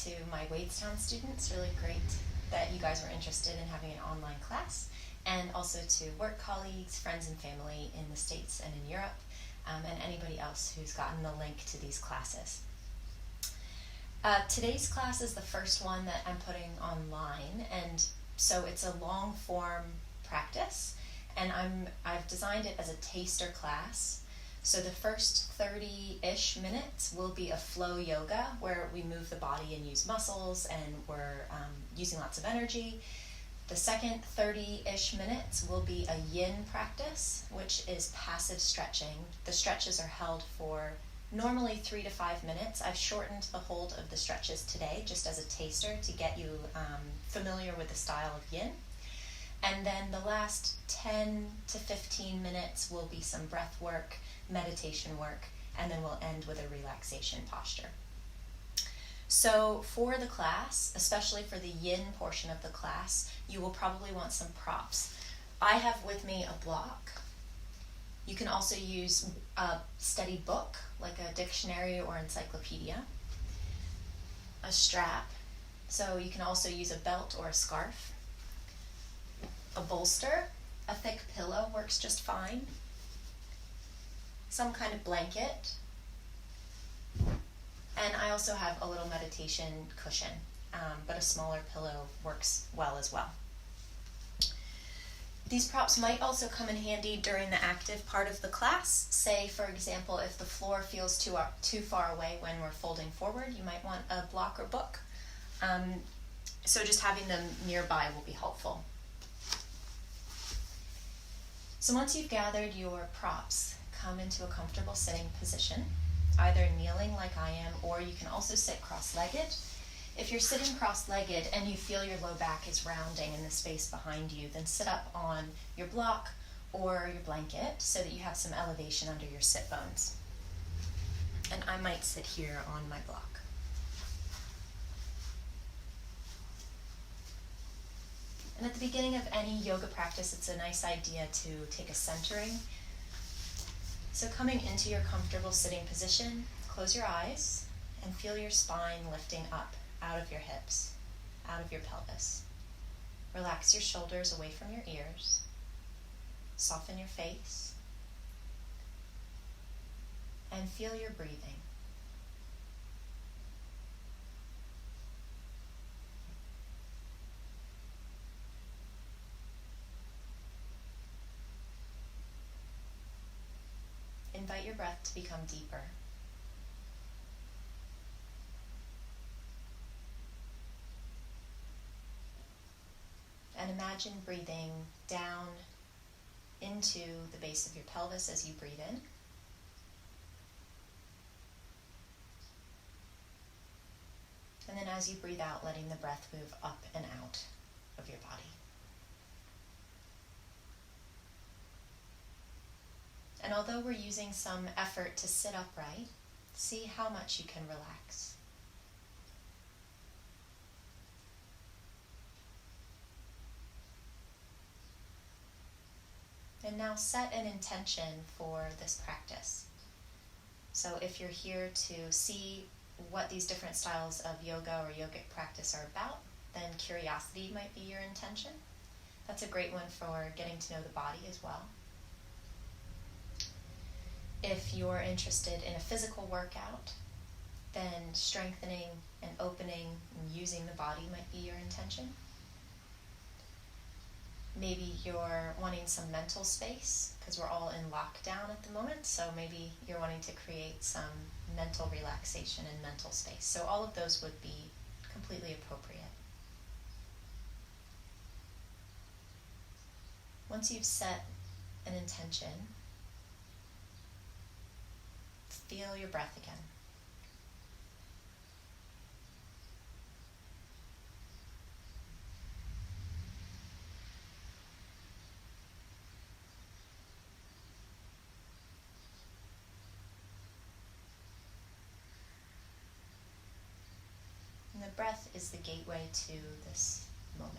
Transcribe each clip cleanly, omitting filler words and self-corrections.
to my Wadestown students. Really great that you guys were interested in having an online class, and also to work colleagues, friends and family in the States and in Europe, and anybody else who's gotten the link to these classes. Today's class is the first one that I'm putting online, and so it's a long form practice, and I've designed it as a taster class. So the first 30-ish minutes will be a flow yoga where we move the body and use muscles, and we're using lots of energy. The second 30-ish minutes will be a yin practice, which is passive stretching. The stretches are held for normally 3 to 5 minutes. I've shortened the hold of the stretches today just as a taster to get you familiar with the style of yin. And then the last 10 to 15 minutes will be some breath work, meditation work, and then we'll end with a relaxation posture. So for the class, especially for the yin portion of the class, you will probably want some props. I have with me a block. You can also use a study book, like a dictionary or encyclopedia, a strap, so you can also use a belt or a scarf, a bolster, a thick pillow works just fine, some kind of blanket, and I also have a little meditation cushion, but a smaller pillow works well as well. These props might also come in handy during the active part of the class. Say, for example, if the floor feels too far away when we're folding forward, you might want a block or book. So just having them nearby will be helpful. So once you've gathered your props, come into a comfortable sitting position, either kneeling like I am, or you can also sit cross-legged. If you're sitting cross-legged and you feel your low back is rounding in the space behind you, then sit up on your block or your blanket so that you have some elevation under your sit bones. And I might sit here on my block. And at the beginning of any yoga practice, it's a nice idea to take a centering. So coming into your comfortable sitting position, close your eyes and feel your spine lifting up out of your hips, out of your pelvis. Relax your shoulders away from your ears. Soften your face. And feel your breathing. Invite your breath to become deeper. And imagine breathing down into the base of your pelvis as you breathe in. And then as you breathe out, letting the breath move up and out of your body. And although we're using some effort to sit upright, see how much you can relax. And now set an intention for this practice. So if you're here to see what these different styles of yoga or yogic practice are about, then curiosity might be your intention. That's a great one for getting to know the body as well. If you're interested in a physical workout, then strengthening and opening and using the body might be your intention. Maybe you're wanting some mental space because we're all in lockdown at the moment, so maybe you're wanting to create some mental relaxation and mental space. So all of those would be completely appropriate. Once you've set an intention, feel your breath again. And the breath is the gateway to this moment.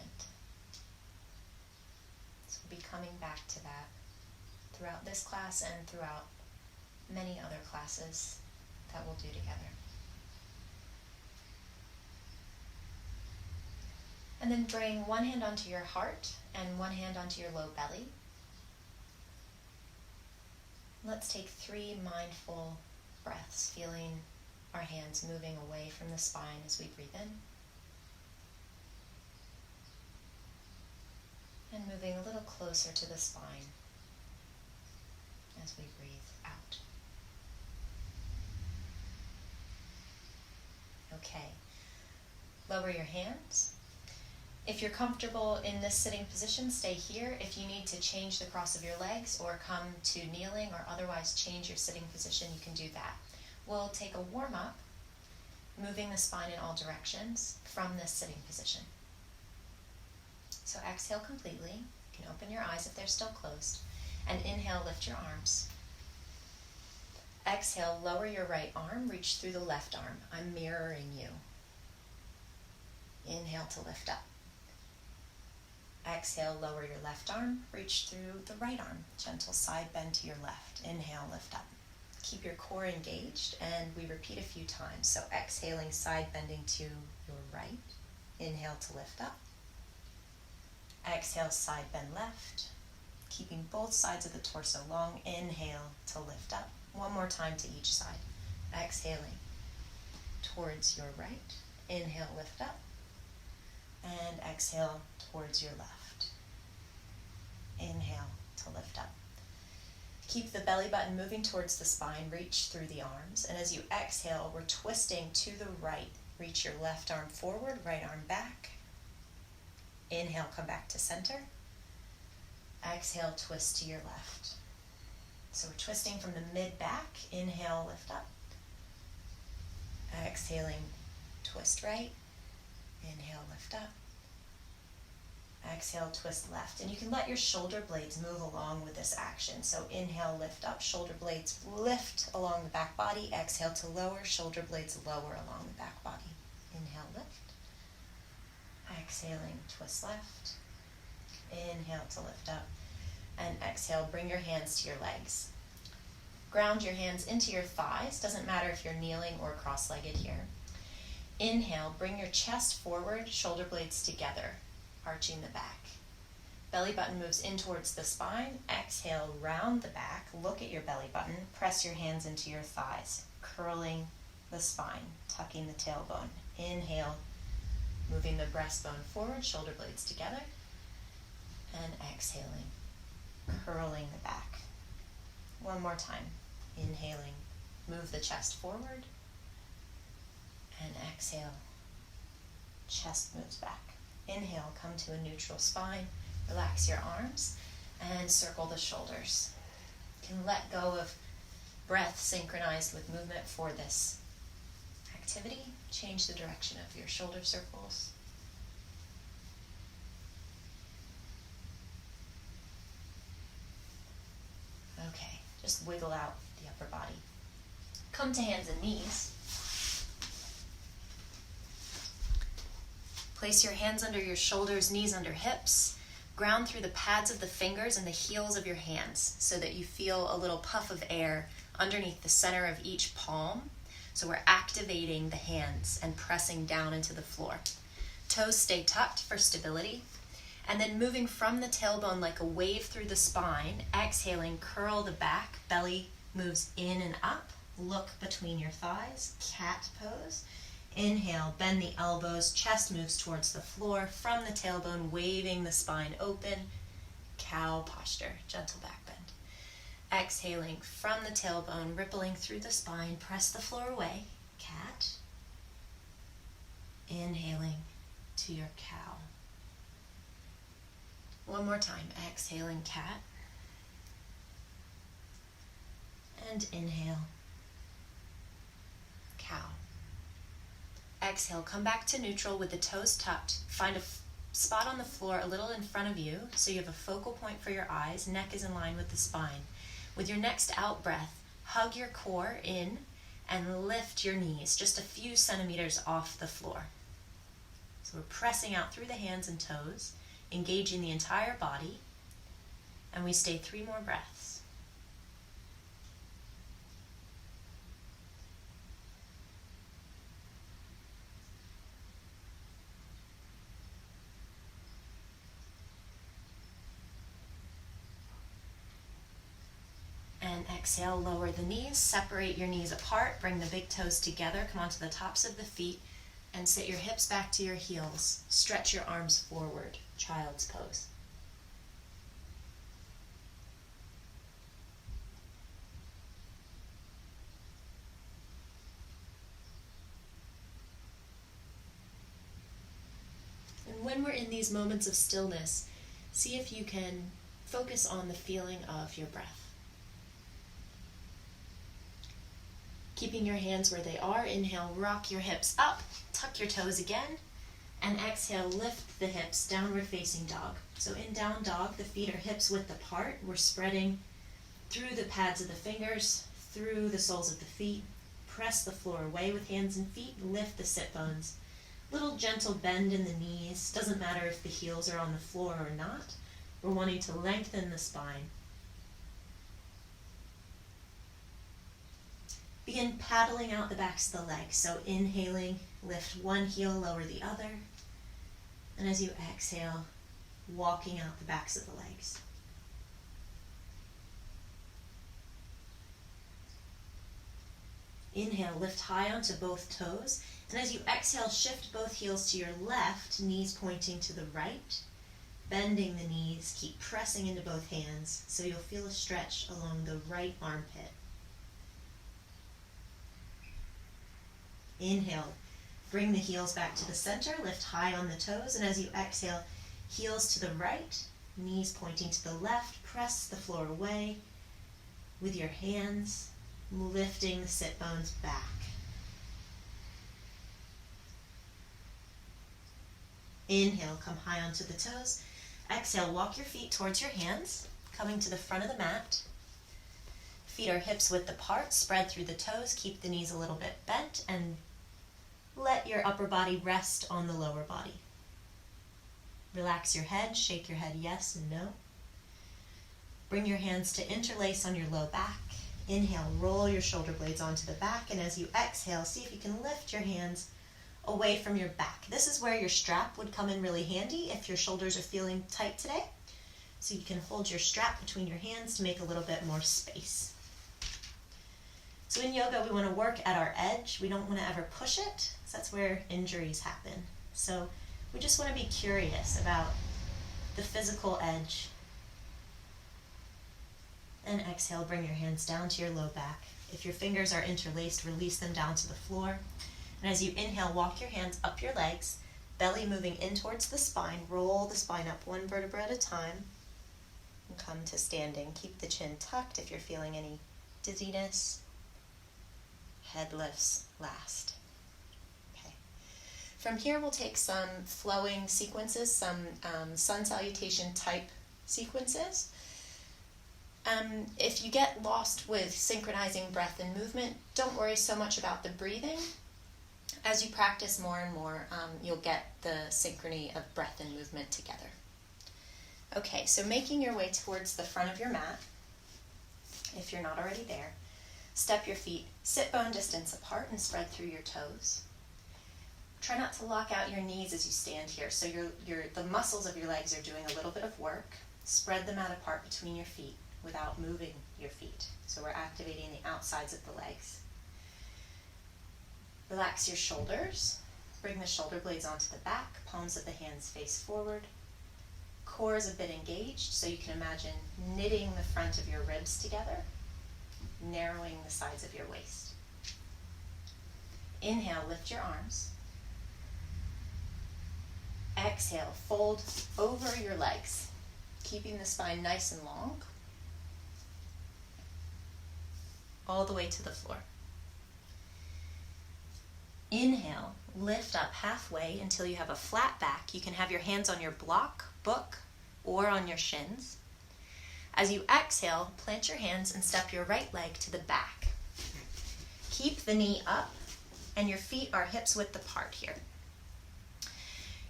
So we'll be coming back to that throughout this class and throughout many other classes that we'll do together. And then bring one hand onto your heart and one hand onto your low belly. Let's take 3 mindful breaths, feeling our hands moving away from the spine as we breathe in. And moving a little closer to the spine as we breathe out. Okay, lower your hands. If you're comfortable in this sitting position, stay here. If you need to change the cross of your legs or come to kneeling or otherwise change your sitting position, you can do that. We'll take a warm up, moving the spine in all directions from this sitting position. So exhale completely. You can open your eyes if they're still closed. And inhale, lift your arms. Exhale, lower your right arm, reach through the left arm. I'm mirroring you. Inhale to lift up. Exhale, lower your left arm, reach through the right arm. Gentle side bend to your left. Inhale, lift up. Keep your core engaged, and we repeat a few times. So exhaling, side bending to your right. Inhale to lift up. Exhale, side bend left. Keeping both sides of the torso long. Inhale to lift up. One more time to each side. Exhaling towards your right. Inhale, lift up. And exhale towards your left. Inhale to lift up. Keep the belly button moving towards the spine. Reach through the arms. And as you exhale, we're twisting to the right. Reach your left arm forward, right arm back. Inhale, come back to center. Exhale, twist to your left. So we're twisting from the mid-back. Inhale, lift up. Exhaling, twist right. Inhale, lift up. Exhale, twist left. And you can let your shoulder blades move along with this action. So inhale, lift up. Shoulder blades lift along the back body. Exhale to lower. Shoulder blades lower along the back body. Inhale, lift. Exhaling, twist left. Inhale to lift up. And exhale, bring your hands to your legs. Ground your hands into your thighs. Doesn't matter if you're kneeling or cross-legged here. Inhale, bring your chest forward, shoulder blades together, arching the back. Belly button moves in towards the spine. Exhale, round the back, look at your belly button, press your hands into your thighs, curling the spine, tucking the tailbone. Inhale, moving the breastbone forward, shoulder blades together, and exhaling, curling the back. One more time. Inhaling, move the chest forward, and exhale, chest moves back. Inhale, come to a neutral spine, relax your arms, and circle the shoulders. You can let go of breath synchronized with movement for this activity. Change the direction of your shoulder circles. Okay, just wiggle out the upper body. Come to hands and knees. Place your hands under your shoulders, knees under hips. Ground through the pads of the fingers and the heels of your hands so that you feel a little puff of air underneath the center of each palm. So we're activating the hands and pressing down into the floor. Toes stay tucked for stability. And then moving from the tailbone like a wave through the spine, exhaling, curl the back, belly moves in and up. Look between your thighs, cat pose. Inhale, bend the elbows, chest moves towards the floor. From the tailbone, waving the spine open, cow posture, gentle back bend. Exhaling from the tailbone, rippling through the spine, press the floor away, cat. Inhaling to your cow. One more time, exhaling, cat. And inhale, cow. Exhale, come back to neutral with the toes tucked. Find a spot on the floor a little in front of you so you have a focal point for your eyes. Neck is in line with the spine. With your next out breath, hug your core in and lift your knees just a few centimeters off the floor. So we're pressing out through the hands and toes, engaging the entire body, and we stay 3 more breaths. And exhale, lower the knees, separate your knees apart, bring the big toes together, come onto the tops of the feet, and sit your hips back to your heels. Stretch your arms forward, child's pose. And when we're in these moments of stillness, see if you can focus on the feeling of your breath. Keeping your hands where they are, inhale, rock your hips up, tuck your toes again, and exhale, lift the hips, downward facing dog. So in down dog, the feet are hips width apart. We're spreading through the pads of the fingers, through the soles of the feet. Press the floor away with hands and feet, lift the sit bones. Little gentle bend in the knees. Doesn't matter if the heels are on the floor or not. We're wanting to lengthen the spine. Begin paddling out the backs of the legs. So inhaling, lift one heel, lower the other. And as you exhale, walking out the backs of the legs. Inhale, lift high onto both toes. And as you exhale, shift both heels to your left, knees pointing to the right. Bending the knees, keep pressing into both hands so you'll feel a stretch along the right armpit. Inhale, bring the heels back to the center, lift high on the toes, and as you exhale, heels to the right, knees pointing to the left, press the floor away with your hands, lifting the sit bones back. Inhale, come high onto the toes. Exhale, walk your feet towards your hands, coming to the front of the mat. Feet are hips width apart, spread through the toes, keep the knees a little bit bent, and let your upper body rest on the lower body. Relax your head, shake your head yes and no. Bring your hands to interlace on your low back. Inhale, roll your shoulder blades onto the back, and as you exhale, see if you can lift your hands away from your back. This is where your strap would come in really handy if your shoulders are feeling tight today. So you can hold your strap between your hands to make a little bit more space. So in yoga, we want to work at our edge. We don't want to ever push it, because that's where injuries happen. So we just want to be curious about the physical edge. And exhale, bring your hands down to your low back. If your fingers are interlaced, release them down to the floor. And as you inhale, walk your hands up your legs, belly moving in towards the spine. Roll the spine up one vertebra at a time. And come to standing. Keep the chin tucked if you're feeling any dizziness. Head lifts last. Okay. From here, we'll take some flowing sequences, some sun salutation type sequences. If you get lost with synchronizing breath and movement, don't worry so much about the breathing. As you practice more and more, you'll get the synchrony of breath and movement together. Okay, so making your way towards the front of your mat, if you're not already there, step your feet sit bone distance apart and spread through your toes. Try not to lock out your knees as you stand here, so the muscles of your legs are doing a little bit of work. Spread them out apart between your feet without moving your feet. So we're activating the outsides of the legs. Relax your shoulders. Bring the shoulder blades onto the back, palms of the hands face forward. Core is a bit engaged, so you can imagine knitting the front of your ribs together, narrowing the sides of your waist. Inhale, lift your arms. Exhale, fold over your legs, keeping the spine nice and long, all the way to the floor. Inhale, lift up halfway until you have a flat back. You can have your hands on your book, or on your shins. As you exhale, plant your hands and step your right leg to the back. Keep the knee up, and your feet are hips width apart here.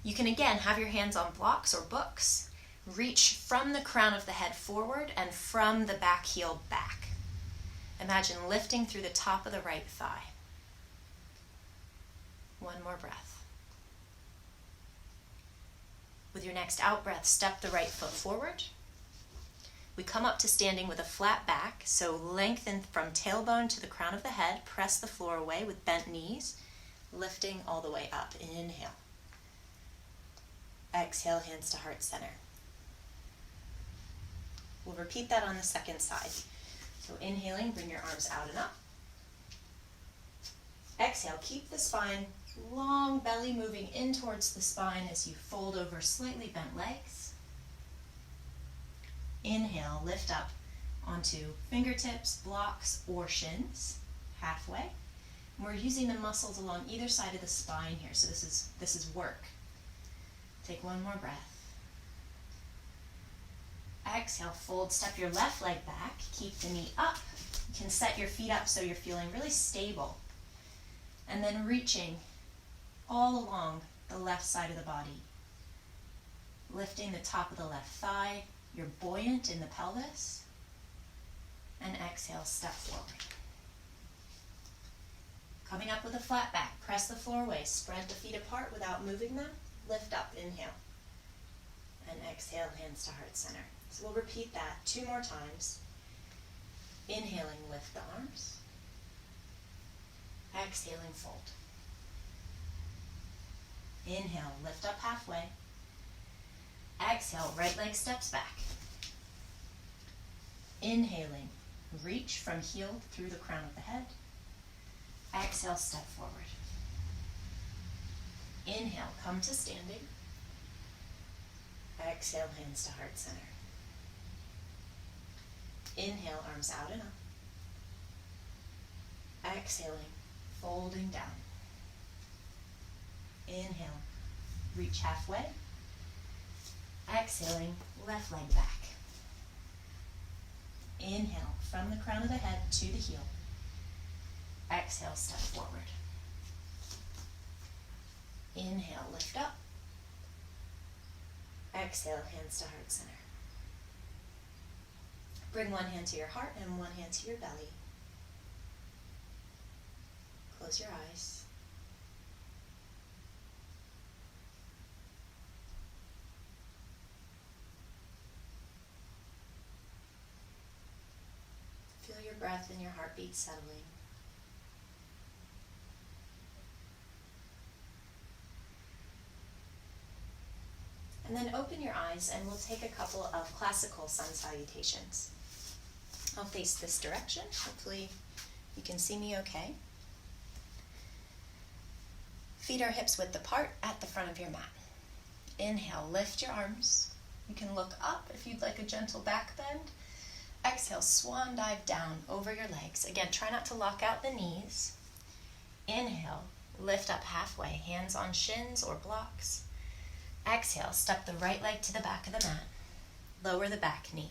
You can again have your hands on blocks or books. Reach from the crown of the head forward and from the back heel back. Imagine lifting through the top of the right thigh. One more breath. With your next out breath, step the right foot forward. We come up to standing with a flat back, so lengthen from tailbone to the crown of the head, press the floor away with bent knees, lifting all the way up. Inhale. Exhale, hands to heart center. We'll repeat that on the second side. So inhaling, bring your arms out and up. Exhale, keep the spine long, belly moving in towards the spine as you fold over slightly bent legs. Inhale, lift up onto fingertips, blocks, or shins, halfway. And we're using the muscles along either side of the spine here, so this is work. Take one more breath. Exhale, fold, step your left leg back, keep the knee up. You can set your feet up so you're feeling really stable. And then reaching all along the left side of the body. Lifting the top of the left thigh, you're buoyant in the pelvis. And exhale, step forward. Coming up with a flat back, press the floor away, spread the feet apart without moving them. Lift up, inhale. And exhale, hands to heart center. So we'll repeat that 2 more times. Inhaling, lift the arms. Exhaling, fold. Inhale, lift up halfway. Exhale, right leg steps back. Inhaling, reach from heel through the crown of the head. Exhale, step forward. Inhale, come to standing. Exhale, hands to heart center. Inhale, arms out and up. Exhaling, folding down. Inhale, reach halfway. Exhaling, left leg back. Inhale, from the crown of the head to the heel. Exhale, step forward. Inhale, lift up. Exhale, hands to heart center. Bring one hand to your heart and one hand to your belly. Close your eyes. Feel your breath and your heartbeat settling. And then open your eyes and we'll take a couple of classical sun salutations. I'll face this direction. Hopefully you can see me okay. Feet are hips width apart at the front of your mat. Inhale, lift your arms. You can look up if you'd like a gentle back bend. Exhale, swan dive down over your legs. Again, try not to lock out the knees. Inhale, lift up halfway, hands on shins or blocks. Exhale, step the right leg to the back of the mat. Lower the back knee.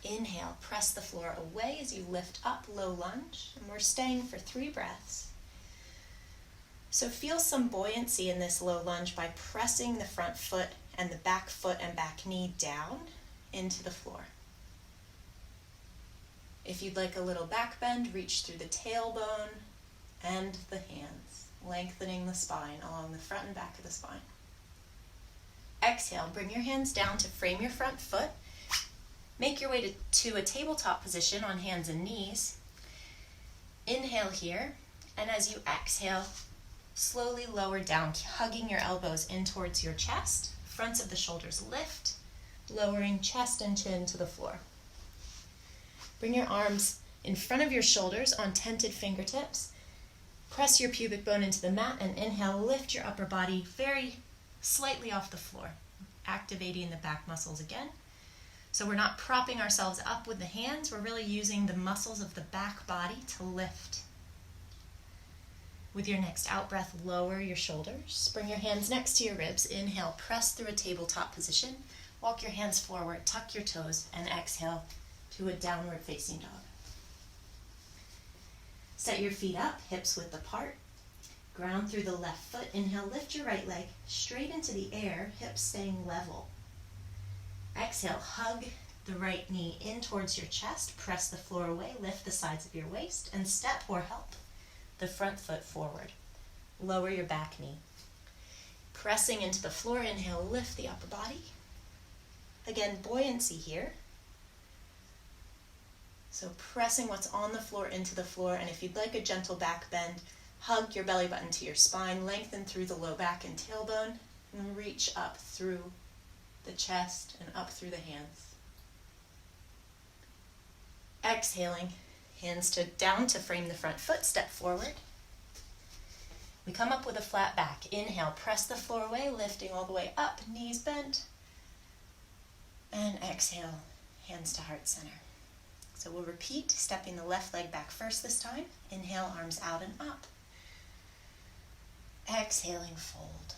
Inhale, press the floor away as you lift up, low lunge. And we're staying for 3 breaths. So feel some buoyancy in this low lunge by pressing the front foot and the back foot and back knee down into the floor. If you'd like a little back bend, reach through the tailbone and the hands, lengthening the spine along the front and back of the spine. Exhale, bring your hands down to frame your front foot. Make your way to a tabletop position on hands and knees. Inhale here, and as you exhale, slowly lower down, hugging your elbows in towards your chest. Fronts of the shoulders lift, lowering chest and chin to the floor. Bring your arms in front of your shoulders on tented fingertips. Press your pubic bone into the mat and inhale, lift your upper body very slightly off the floor, activating the back muscles again. So we're not propping ourselves up with the hands, we're really using the muscles of the back body to lift. With your next out breath, lower your shoulders. Bring your hands next to your ribs. Inhale, press through a tabletop position. Walk your hands forward, tuck your toes, and exhale to a downward facing dog. Set your feet up, hips width apart. Ground through the left foot. Inhale, lift your right leg straight into the air, hips staying level. Exhale, hug the right knee in towards your chest. Press the floor away, lift the sides of your waist, and step or help the front foot forward. Lower your back knee. Pressing into the floor, inhale, lift the upper body. Again, buoyancy here. So pressing what's on the floor into the floor, and if you'd like a gentle back bend, hug your belly button to your spine, lengthen through the low back and tailbone, and reach up through the chest and up through the hands. Exhaling, hands down to frame the front foot, step forward. We come up with a flat back. Inhale, press the floor away, lifting all the way up, knees bent. And exhale, hands to heart center. So we'll repeat, stepping the left leg back first this time. Inhale, arms out and up. Exhaling, fold.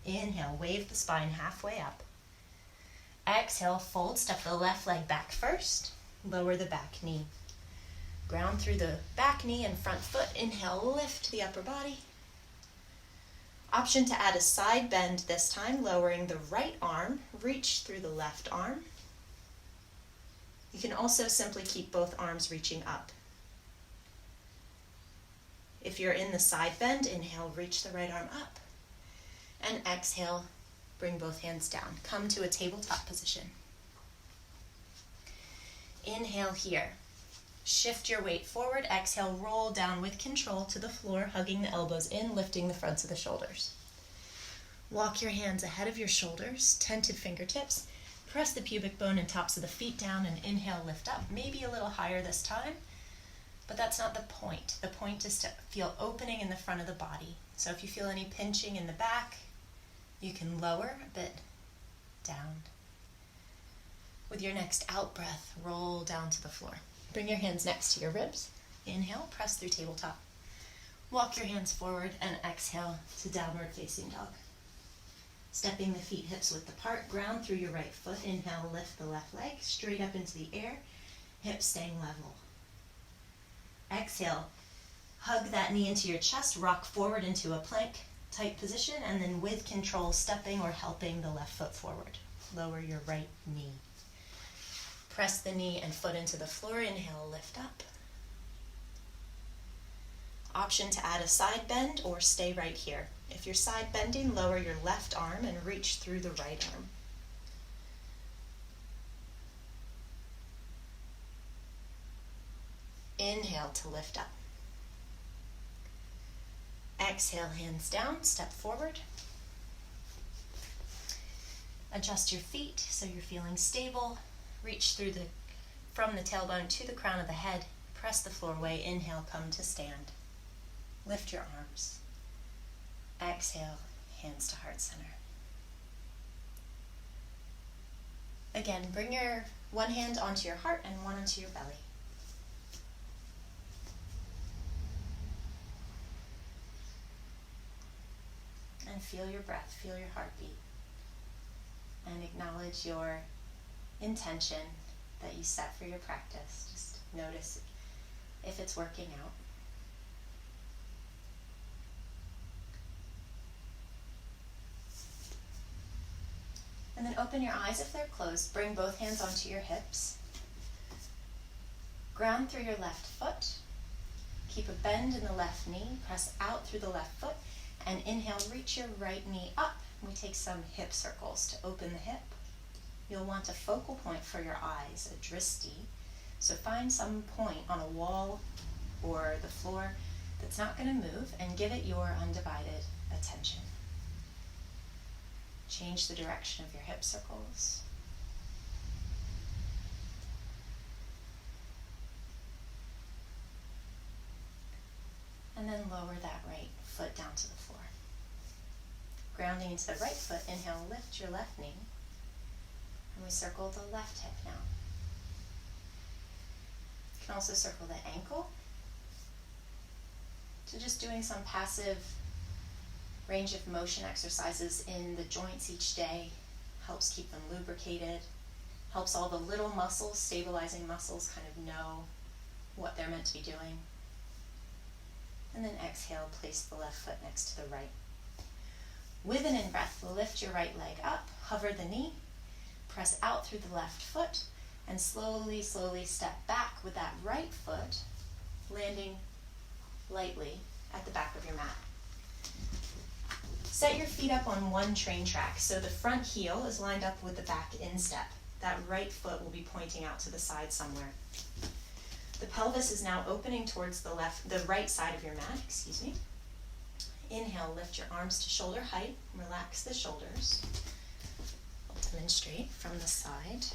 Inhale, wave the spine halfway up. Exhale, fold, step the left leg back first. Lower the back knee. Ground through the back knee and front foot. Inhale, lift the upper body. Option to add a side bend this time, lowering the right arm, reach through the left arm. You can also simply keep both arms reaching up. If you're in the side bend, inhale, reach the right arm up. And exhale, bring both hands down. Come to a tabletop position. Inhale here. Shift your weight forward. Exhale, roll down with control to the floor, hugging the elbows in, lifting the fronts of the shoulders. Walk your hands ahead of your shoulders, tented fingertips. Press the pubic bone and tops of the feet down and inhale, lift up. Maybe a little higher this time, but that's not the point. The point is to feel opening in the front of the body. So if you feel any pinching in the back, you can lower a bit down. With your next out breath, roll down to the floor. Bring your hands next to your ribs. Inhale, press through tabletop. Walk your hands forward and exhale to downward facing dog. Stepping the feet hips width apart, ground through your right foot. Inhale, lift the left leg straight up into the air, hips staying level. Exhale, hug that knee into your chest, rock forward into a plank type position, and then with control, stepping or helping the left foot forward. Lower your right knee. Press the knee and foot into the floor. Inhale, lift up. Option to add a side bend or stay right here. If you're side bending, lower your left arm and reach through the right arm. Inhale to lift up. Exhale, hands down, step forward. Adjust your feet so you're feeling stable. Reach through from the tailbone to the crown of the head. Press the floor away. Inhale, come to stand. Lift your arms. Exhale, hands to heart center. Again, bring your one hand onto your heart and one onto your belly. And feel your breath, feel your heartbeat. And acknowledge your intention that you set for your practice. Just notice if it's working out. And then open your eyes if they're closed. Bring both hands onto your hips. Ground through your left foot. Keep a bend in the left knee. Press out through the left foot. And inhale, reach your right knee up. We take some hip circles to open the hip. You'll want a focal point for your eyes, a drishti. So find some point on a wall or the floor that's not going to move and give it your undivided attention. Change the direction of your hip circles. And then lower that right foot down to the floor. Grounding into the right foot, inhale, lift your left knee. And we circle the left hip now. You can also circle the ankle. So just doing some passive range of motion exercises in the joints each day helps keep them lubricated, helps all the little muscles, stabilizing muscles, kind of know what they're meant to be doing. And then exhale, place the left foot next to the right. With an in-breath, lift your right leg up, hover the knee, press out through the left foot, and slowly, slowly step back with that right foot, landing lightly at the back of your mat. Set your feet up on one train track, so the front heel is lined up with the back instep. That right foot will be pointing out to the side somewhere. The pelvis is now opening towards the right side of your mat, excuse me. Inhale, lift your arms to shoulder height, relax the shoulders. I'll demonstrate from the side.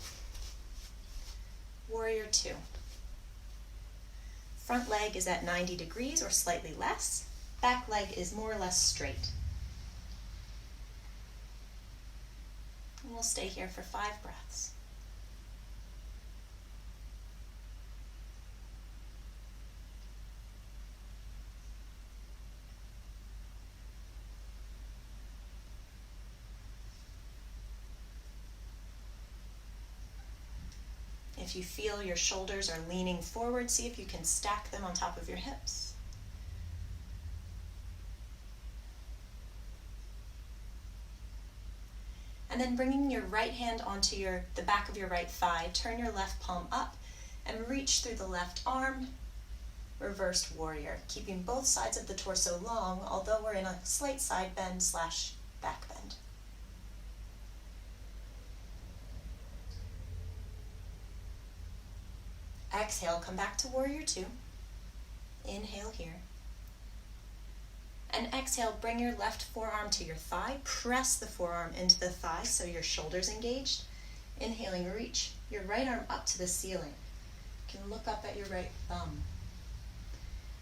Warrior two. Front leg is at 90 degrees or slightly less. Back leg is more or less straight. And we'll stay here for 5 breaths. If you feel your shoulders are leaning forward, see if you can stack them on top of your hips. And then bringing your right hand onto the back of your right thigh, turn your left palm up and reach through the left arm, reversed warrior, keeping both sides of the torso long, although we're in a slight side bend / back bend. Exhale, come back to warrior two. Inhale here. And exhale, bring your left forearm to your thigh. Press the forearm into the thigh so your shoulder's engaged. Inhaling, reach your right arm up to the ceiling. You can look up at your right thumb.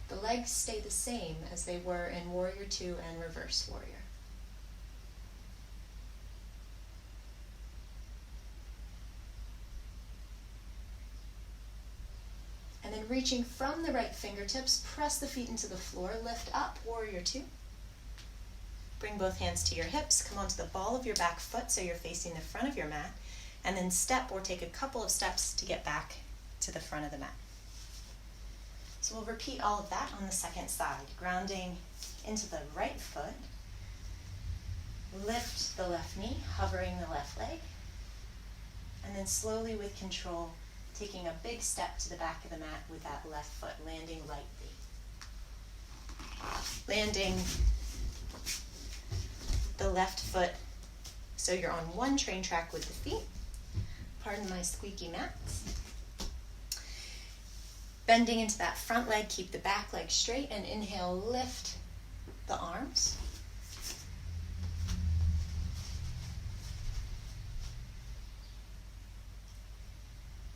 The legs stay the same as they were in warrior two and reverse warrior. And then reaching from the right fingertips, press the feet into the floor, lift up, warrior two. Bring both hands to your hips, come onto the ball of your back foot so you're facing the front of your mat, and then step or take a couple of steps to get back to the front of the mat. So we'll repeat all of that on the second side, grounding into the right foot, lift the left knee, hovering the left leg, and then slowly with control, taking a big step to the back of the mat with that left foot, landing lightly. Landing the left foot so you're on one train track with the feet. Pardon my squeaky mats. Bending into that front leg, keep the back leg straight, and inhale, lift the arms.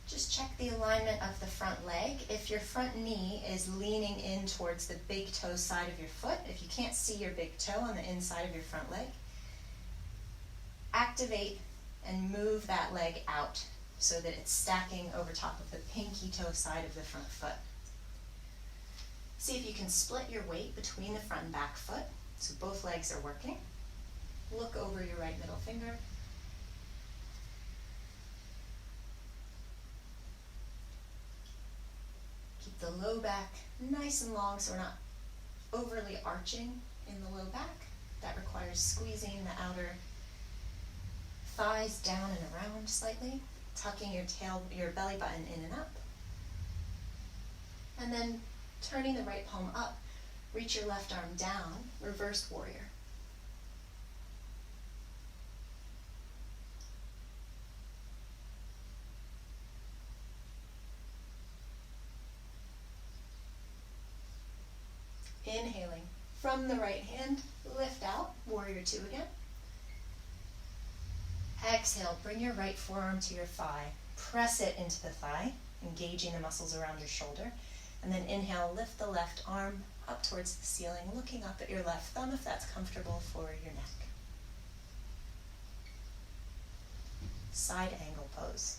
Just check the alignment of the front leg. If your front knee is leaning in towards the big toe side of your foot, if you can't see your big toe on the inside of your front leg, activate and move that leg out so that it's stacking over top of the pinky toe side of the front foot. See if you can split your weight between the front and back foot so both legs are working. Look over your right middle finger. Keep the low back nice and long so we're not overly arching in the low back. That requires squeezing the outer thighs down and around slightly, tucking your belly button in and up. And then turning the right palm up, reach your left arm down, reversed warrior. Inhaling from the right hand, lift out, warrior two again. Exhale, bring your right forearm to your thigh. Press it into the thigh, engaging the muscles around your shoulder. And then inhale, lift the left arm up towards the ceiling, looking up at your left thumb if that's comfortable for your neck. Side angle pose.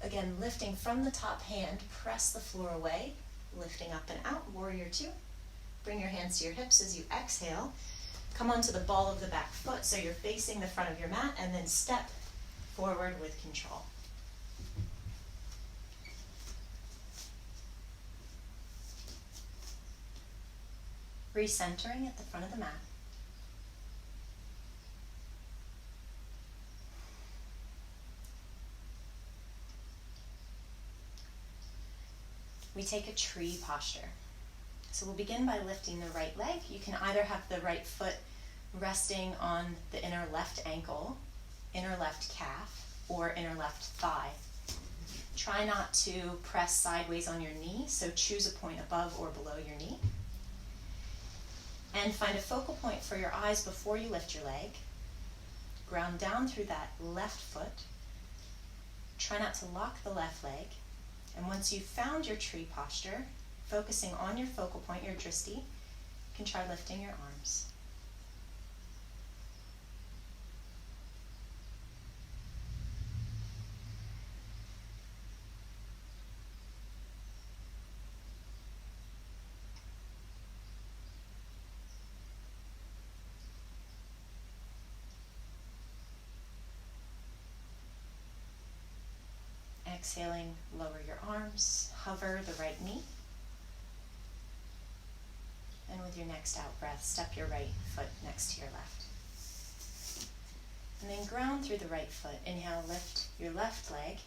Again, lifting from the top hand, press the floor away, lifting up and out, warrior two. Bring your hands to your hips as you exhale. Come onto the ball of the back foot so you're facing the front of your mat, and then step forward with control. Recentering at the front of the mat. We take a tree posture. So we'll begin by lifting the right leg. You can either have the right foot resting on the inner left ankle, inner left calf, or inner left thigh. Try not to press sideways on your knee, so choose a point above or below your knee. And find a focal point for your eyes before you lift your leg. Ground down through that left foot. Try not to lock the left leg. And once you've found your tree posture, focusing on your focal point, your drishti, you can try lifting your arms. Exhaling, lower your arms, hover the right knee. And with your next out breath, step your right foot next to your left. And then ground through the right foot. Inhale, lift your left leg,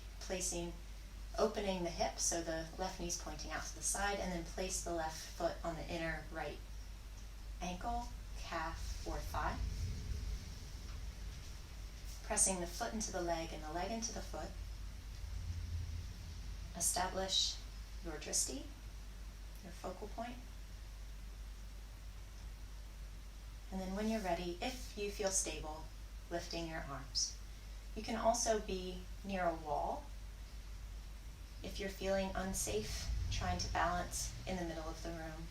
opening the hip so the left knee's pointing out to the side, and then place the left foot on the inner right ankle, calf, or thigh. Pressing the foot into the leg and the leg into the foot. Establish your drishti, your focal point. And then when you're ready, if you feel stable, lifting your arms. You can also be near a wall. If you're feeling unsafe, trying to balance in the middle of the room.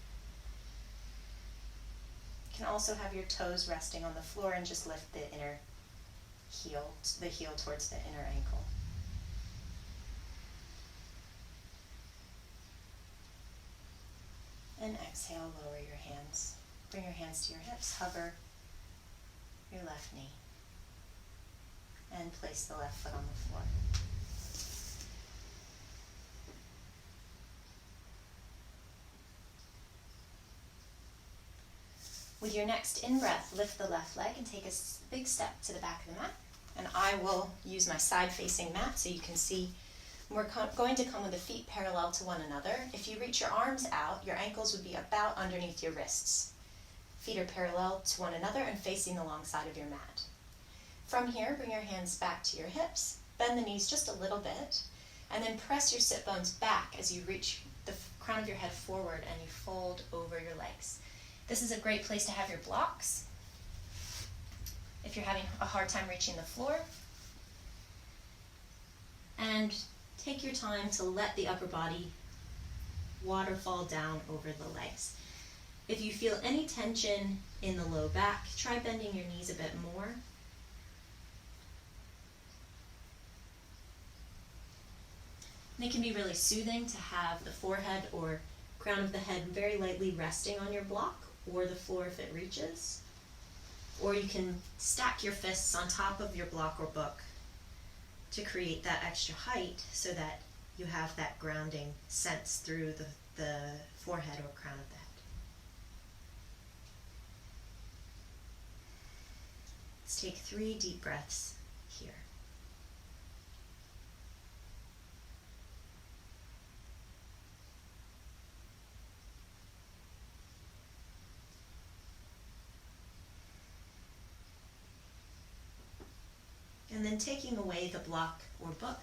You can also have your toes resting on the floor and just lift the inner heel, the heel towards the inner ankle. And exhale, lower your hands. Bring your hands to your hips, hover your left knee, and place the left foot on the floor. With your next in-breath, lift the left leg and take a big step to the back of the mat. And I will use my side-facing mat so you can see. We're going to come with the feet parallel to one another. If you reach your arms out, your ankles would be about underneath your wrists. Feet are parallel to one another and facing the long side of your mat. From here, bring your hands back to your hips, bend the knees just a little bit, and then press your sit bones back as you reach the crown of your head forward and you fold over your legs. This is a great place to have your blocks. If you're having a hard time reaching the floor, and take your time to let the upper body waterfall down over the legs. If you feel any tension in the low back, try bending your knees a bit more. And it can be really soothing to have the forehead or crown of the head very lightly resting on your block or the floor if it reaches. Or you can stack your fists on top of your block or book to create that extra height so that you have that grounding sense through the forehead or crown of the head. Let's take 3 deep breaths here. And then taking away the block or book.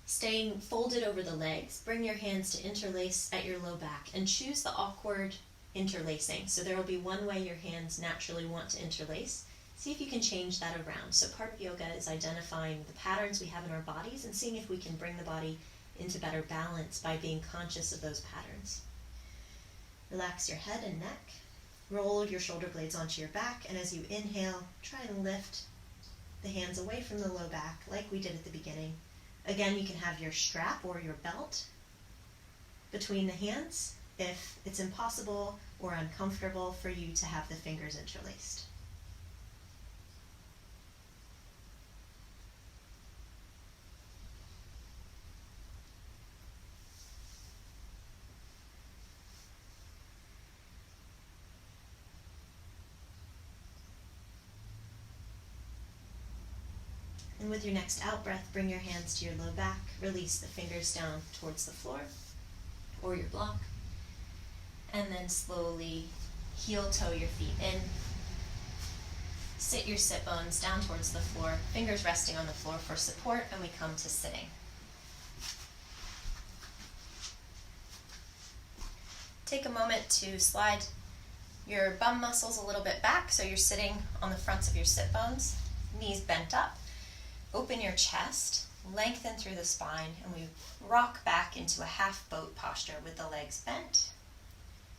Staying folded over the legs, bring your hands to interlace at your low back and choose the awkward interlacing. So there will be one way your hands naturally want to interlace. See if you can change that around. So part of yoga is identifying the patterns we have in our bodies and seeing if we can bring the body into better balance by being conscious of those patterns. Relax your head and neck. Roll your shoulder blades onto your back, and as you inhale, try and lift the hands away from the low back like we did at the beginning. Again, you can have your strap or your belt between the hands if it's impossible or uncomfortable for you to have the fingers interlaced. And with your next out breath, bring your hands to your low back, release the fingers down towards the floor or your block. And then slowly heel toe your feet in. Sit your sit bones down towards the floor, fingers resting on the floor for support, and we come to sitting. Take a moment to slide your bum muscles a little bit back so you're sitting on the fronts of your sit bones, knees bent up. Open your chest, lengthen through the spine, and we rock back into a half boat posture with the legs bent.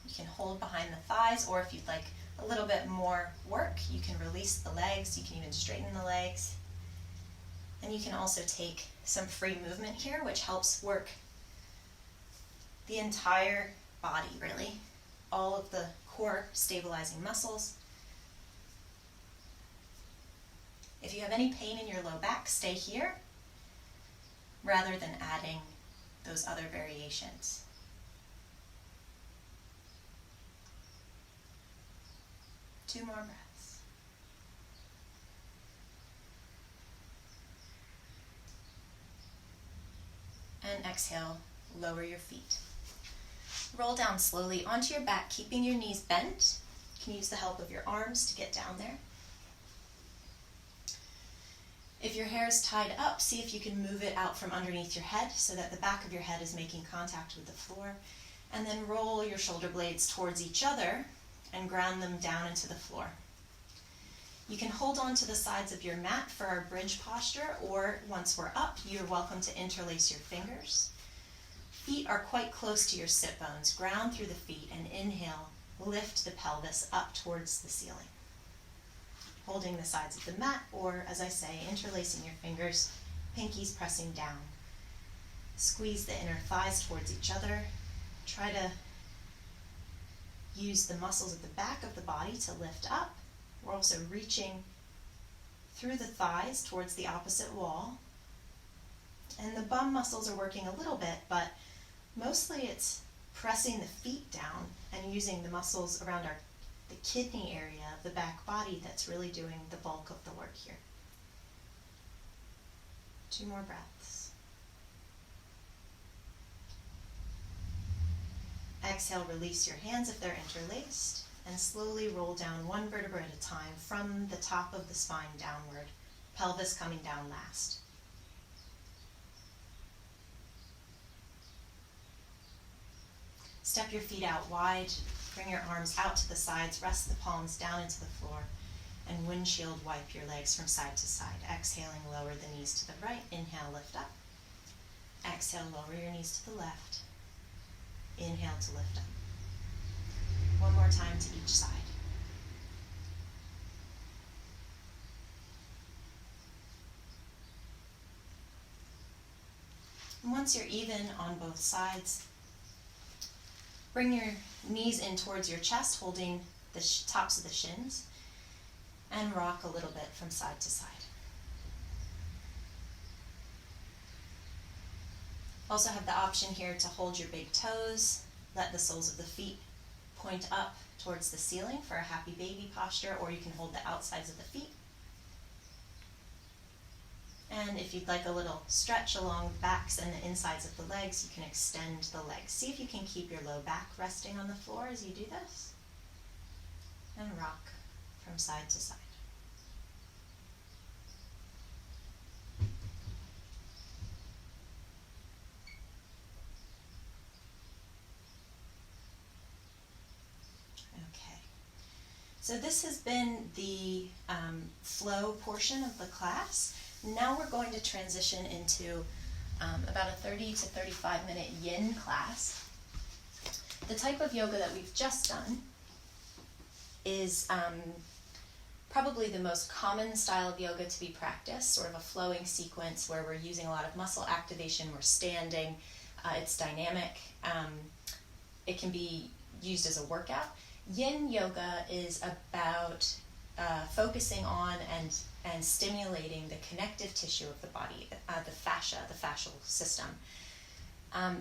You can hold behind the thighs, or if you'd like a little bit more work, you can release the legs. You can even straighten the legs. And you can also take some free movement here, which helps work the entire body, really. All of the core stabilizing muscles. If you have any pain in your low back, stay here rather than adding those other variations. Two more breaths. And exhale, lower your feet. Roll down slowly onto your back, keeping your knees bent. You can use the help of your arms to get down there. If your hair is tied up, see if you can move it out from underneath your head so that the back of your head is making contact with the floor. And then roll your shoulder blades towards each other and ground them down into the floor. You can hold on to the sides of your mat for our bridge posture, or once we're up, you're welcome to interlace your fingers. Feet are quite close to your sit bones. Ground through the feet and inhale, lift the pelvis up towards the ceiling. Holding the sides of the mat, or as I say, interlacing your fingers, pinkies pressing down. Squeeze the inner thighs towards each other. Try to use the muscles at the back of the body to lift up. We're also reaching through the thighs towards the opposite wall. And the bum muscles are working a little bit, but mostly it's pressing the feet down and using the muscles around the kidney area of the back body that's really doing the bulk of the work here. Two more breaths. Exhale, release your hands if they're interlaced, and slowly roll down one vertebra at a time from the top of the spine downward, pelvis coming down last. Step your feet out wide, bring your arms out to the sides, rest the palms down into the floor, and windshield wipe your legs from side to side. Exhaling, lower the knees to the right. Inhale, lift up. Exhale, lower your knees to the left. Inhale to lift up. One more time to each side. And once you're even on both sides, bring your knees in towards your chest, holding the tops of the shins, and rock a little bit from side to side. Also have the option here to hold your big toes, let the soles of the feet point up towards the ceiling for a happy baby posture, or you can hold the outsides of the feet. And if you'd like a little stretch along the backs and the insides of the legs, you can extend the legs. See if you can keep your low back resting on the floor as you do this. And rock from side to side. Okay. So this has been the flow portion of the class. Now we're going to transition into about a 30 to 35 minute yin class. The type of yoga that we've just done is probably the most common style of yoga to be practiced, sort of a flowing sequence where we're using a lot of muscle activation, we're standing, it's dynamic, it can be used as a workout. Yin yoga is about focusing on and stimulating the connective tissue of the body, the fascia, the fascial system.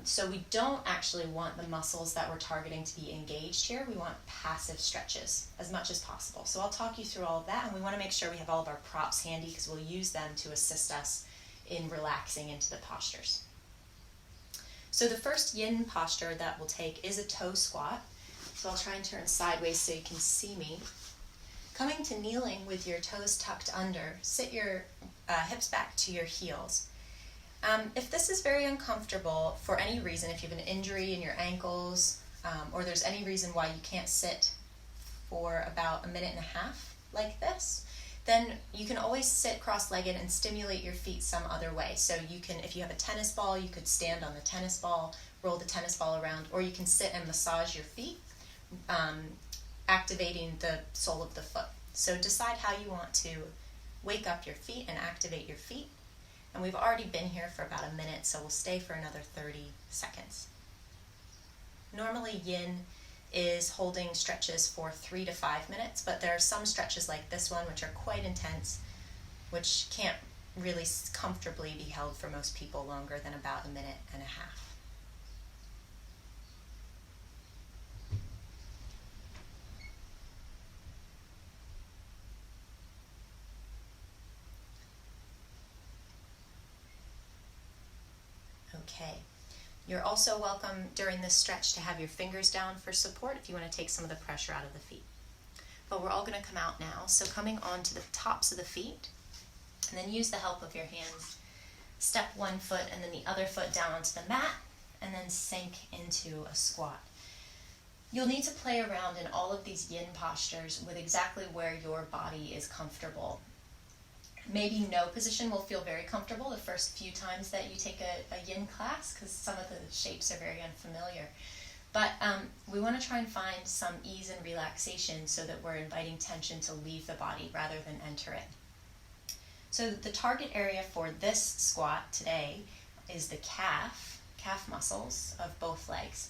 So we don't actually want the muscles that we're targeting to be engaged here. We want passive stretches as much as possible. So I'll talk you through all of that, and we want to make sure we have all of our props handy because we'll use them to assist us in relaxing into the postures. So the first yin posture that we'll take is a toe squat. So I'll try and turn sideways so you can see me. Coming to kneeling with your toes tucked under, sit your hips back to your heels. If this is very uncomfortable for any reason, if you have an injury in your ankles, or there's any reason why you can't sit for about a minute and a half like this, then you can always sit cross-legged and stimulate your feet some other way. So you can, if you have a tennis ball, you could stand on the tennis ball, roll the tennis ball around, or you can sit and massage your feet, activating the sole of the foot. So decide how you want to wake up your feet and activate your feet. And we've already been here for about a minute, so we'll stay for another 30 seconds. Normally yin is holding stretches for 3 to 5 minutes, but there are some stretches like this one which are quite intense, which can't really comfortably be held for most people longer than about a minute and a half. Okay. You're also welcome during this stretch to have your fingers down for support if you want to take some of the pressure out of the feet. But we're all going to come out now. So coming onto the tops of the feet, and then use the help of your hands. Step one foot and then the other foot down onto the mat, and then sink into a squat. You'll need to play around in all of these yin postures with exactly where your body is comfortable. Maybe no position will feel very comfortable the first few times that you take a yin class, because some of the shapes are very unfamiliar. But we want to try and find some ease and relaxation so that we're inviting tension to leave the body rather than enter it. So the target area for this squat today is the calf muscles of both legs.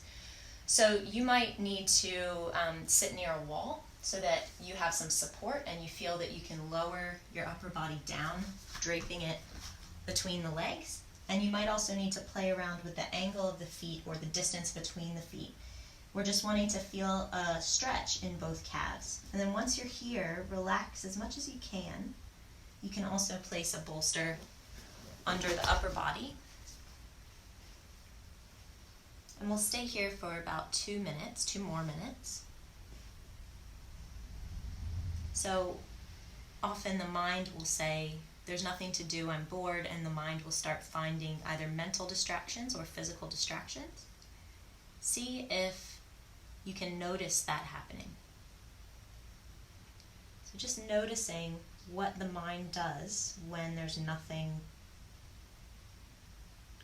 So you might need to sit near a wall so that you have some support and you feel that you can lower your upper body down, draping it between the legs. And you might also need to play around with the angle of the feet or the distance between the feet. We're just wanting to feel a stretch in both calves. And then once you're here, relax as much as you can. You can also place a bolster under the upper body. And we'll stay here for about 2 minutes, 2 more minutes. So often the mind will say, there's nothing to do, I'm bored, and the mind will start finding either mental distractions or physical distractions. See if you can notice that happening. So just noticing what the mind does when there's nothing,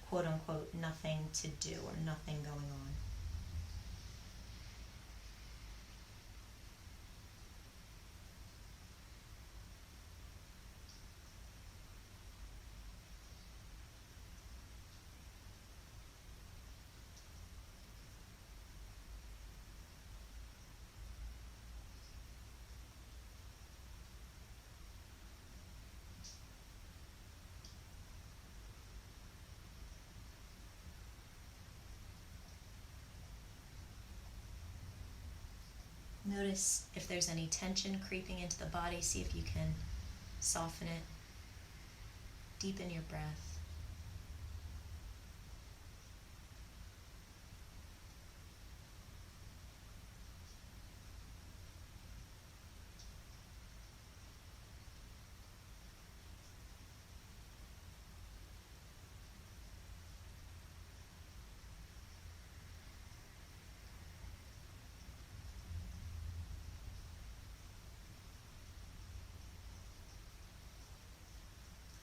quote unquote, nothing to do or nothing going on. Notice if there's any tension creeping into the body. See if you can soften it. Deepen your breath.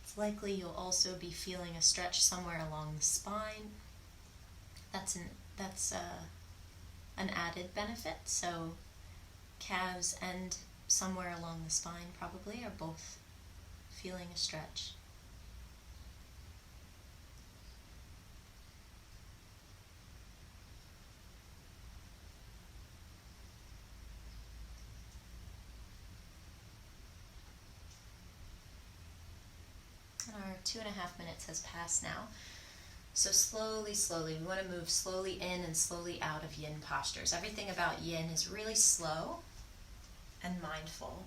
It's likely you'll also be feeling a stretch somewhere along the spine. That's an added benefit. So calves and somewhere along the spine probably are both feeling a stretch. And our 2.5 minutes has passed now. So slowly, we want to move slowly in and slowly out of yin postures. Everything about yin is really slow and mindful.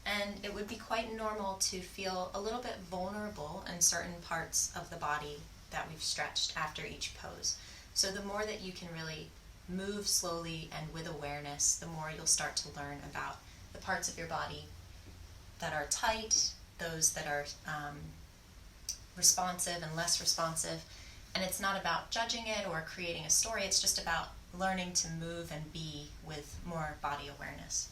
And it would be quite normal to feel a little bit vulnerable in certain parts of the body that we've stretched after each pose. So the more that you can really move slowly and with awareness, the more you'll start to learn about the parts of your body that are tight, those that are responsive and less responsive. And it's not about judging it or creating a story, it's just about learning to move and be with more body awareness.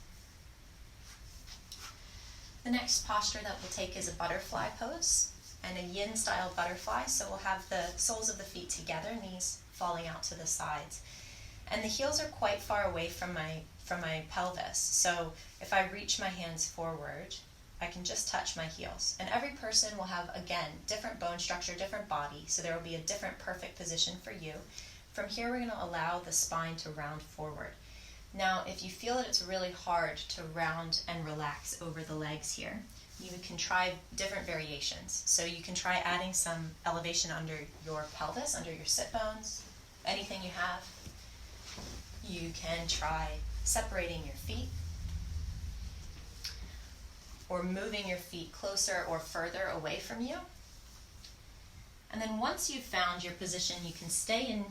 The next posture that we'll take is a butterfly pose and a yin style butterfly. So we'll have the soles of the feet together, knees falling out to the sides. And the heels are quite far away from my pelvis. So if I reach my hands forward, I can just touch my heels. And every person will have, again, different bone structure, different body, so there will be a different perfect position for you. From here, we're going to allow the spine to round forward. Now, if you feel that it's really hard to round and relax over the legs here, you can try different variations. So you can try adding some elevation under your pelvis, under your sit bones, anything you have. You can try separating your feet, or moving your feet closer or further away from you. And then once you've found your position, you can stay in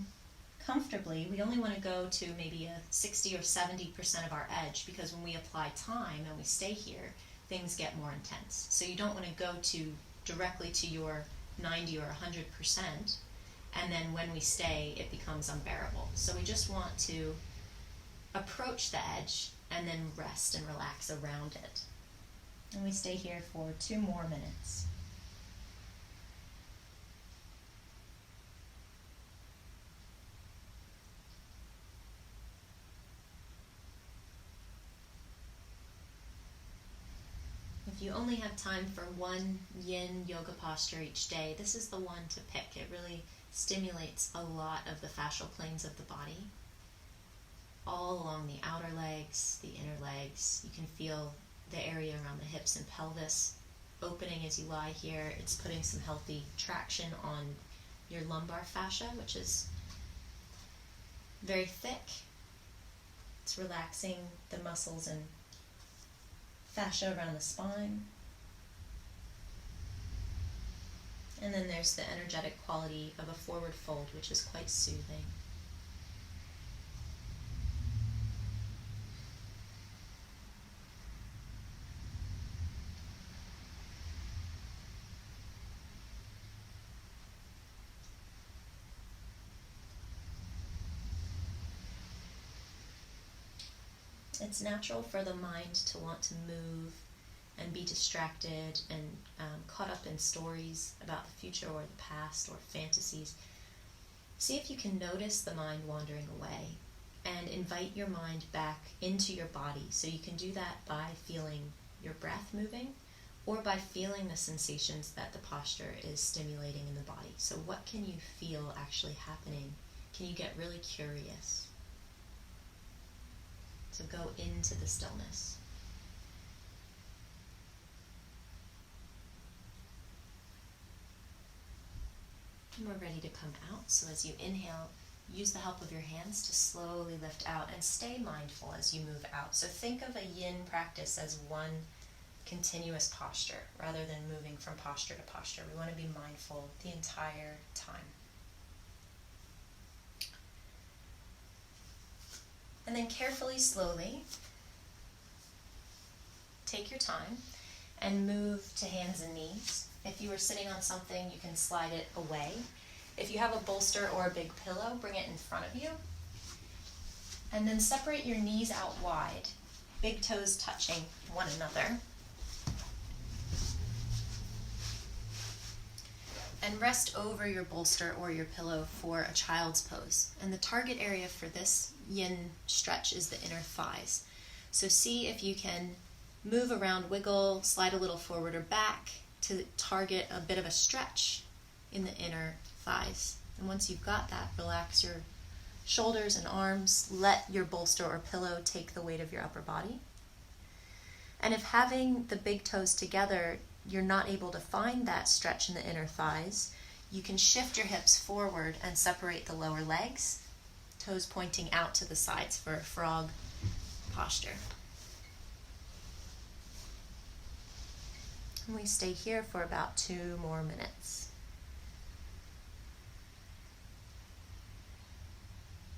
comfortably. We only want to go to maybe a 60 or 70% of our edge, because when we apply time and we stay here, things get more intense. So you don't want to go directly to your 90 or 100%, and then when we stay, it becomes unbearable. So we just want to approach the edge and then rest and relax around it. And we stay here for 2 more minutes. If you only have time for one yin yoga posture each day, this is the one to pick. It really stimulates a lot of the fascial planes of the body, all along the outer legs, the inner legs. You can feel the area around the hips and pelvis opening as you lie here. It's putting some healthy traction on your lumbar fascia, which is very thick. It's relaxing the muscles and fascia around the spine. And then there's the energetic quality of a forward fold, which is quite soothing. It's natural for the mind to want to move and be distracted and caught up in stories about the future or the past or fantasies. See if you can notice the mind wandering away and invite your mind back into your body. So you can do that by feeling your breath moving or by feeling the sensations that the posture is stimulating in the body. So what can you feel actually happening? Can you get really curious? So go into the stillness. And we're ready to come out. So as you inhale, use the help of your hands to slowly lift out and stay mindful as you move out. So think of a yin practice as one continuous posture rather than moving from posture to posture. We want to be mindful the entire time. And then carefully, slowly, take your time and move to hands and knees. If you were sitting on something, you can slide it away. If you have a bolster or a big pillow, bring it in front of you. And then separate your knees out wide, big toes touching one another. And rest over your bolster or your pillow for a child's pose. And the target area for this yin stretch is the inner thighs. So see if you can move around, wiggle, slide a little forward or back to target a bit of a stretch in the inner thighs. And once you've got that, relax your shoulders and arms. Let your bolster or pillow take the weight of your upper body. And if having the big toes together, you're not able to find that stretch in the inner thighs, you can shift your hips forward and separate the lower legs, toes pointing out to the sides for a frog posture. And we stay here for about 2 more minutes.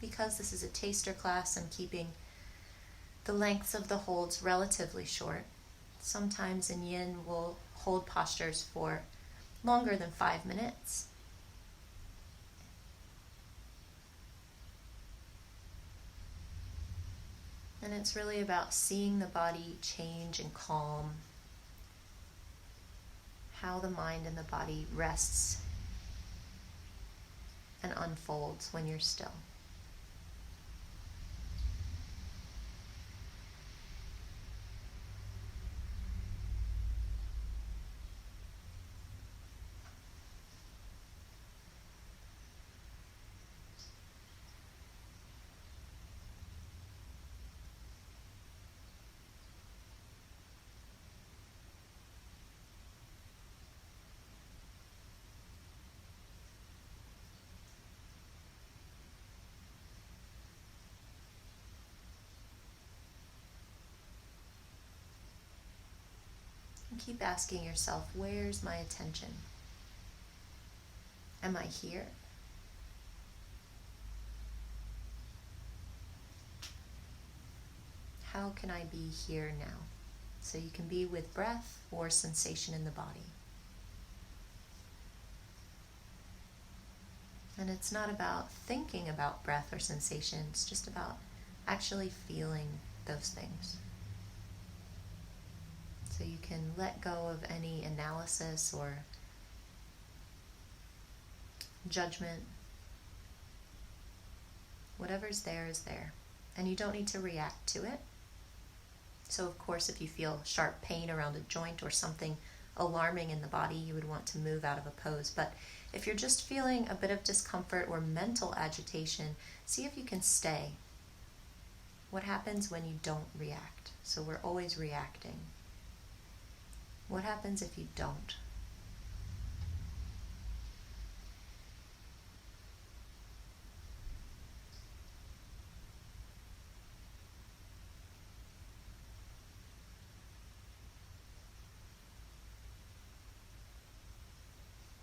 because this is a taster class, I'm keeping the lengths of the holds relatively short. Sometimes in yin we'll hold postures for longer than 5 minutes. And it's really about seeing the body change and calm, how the mind and the body rests and unfolds when you're still. And keep asking yourself, where's my attention? Am I here? How can I be here now? So you can be with breath or sensation in the body. And it's not about thinking about breath or sensation, it's just about actually feeling those things. So you can let go of any analysis or judgment. Whatever's there is there. And you don't need to react to it. So of course, if you feel sharp pain around a joint or something alarming in the body, you would want to move out of a pose. But if you're just feeling a bit of discomfort or mental agitation, see if you can stay. What happens when you don't react? So we're always reacting. What happens if you don't?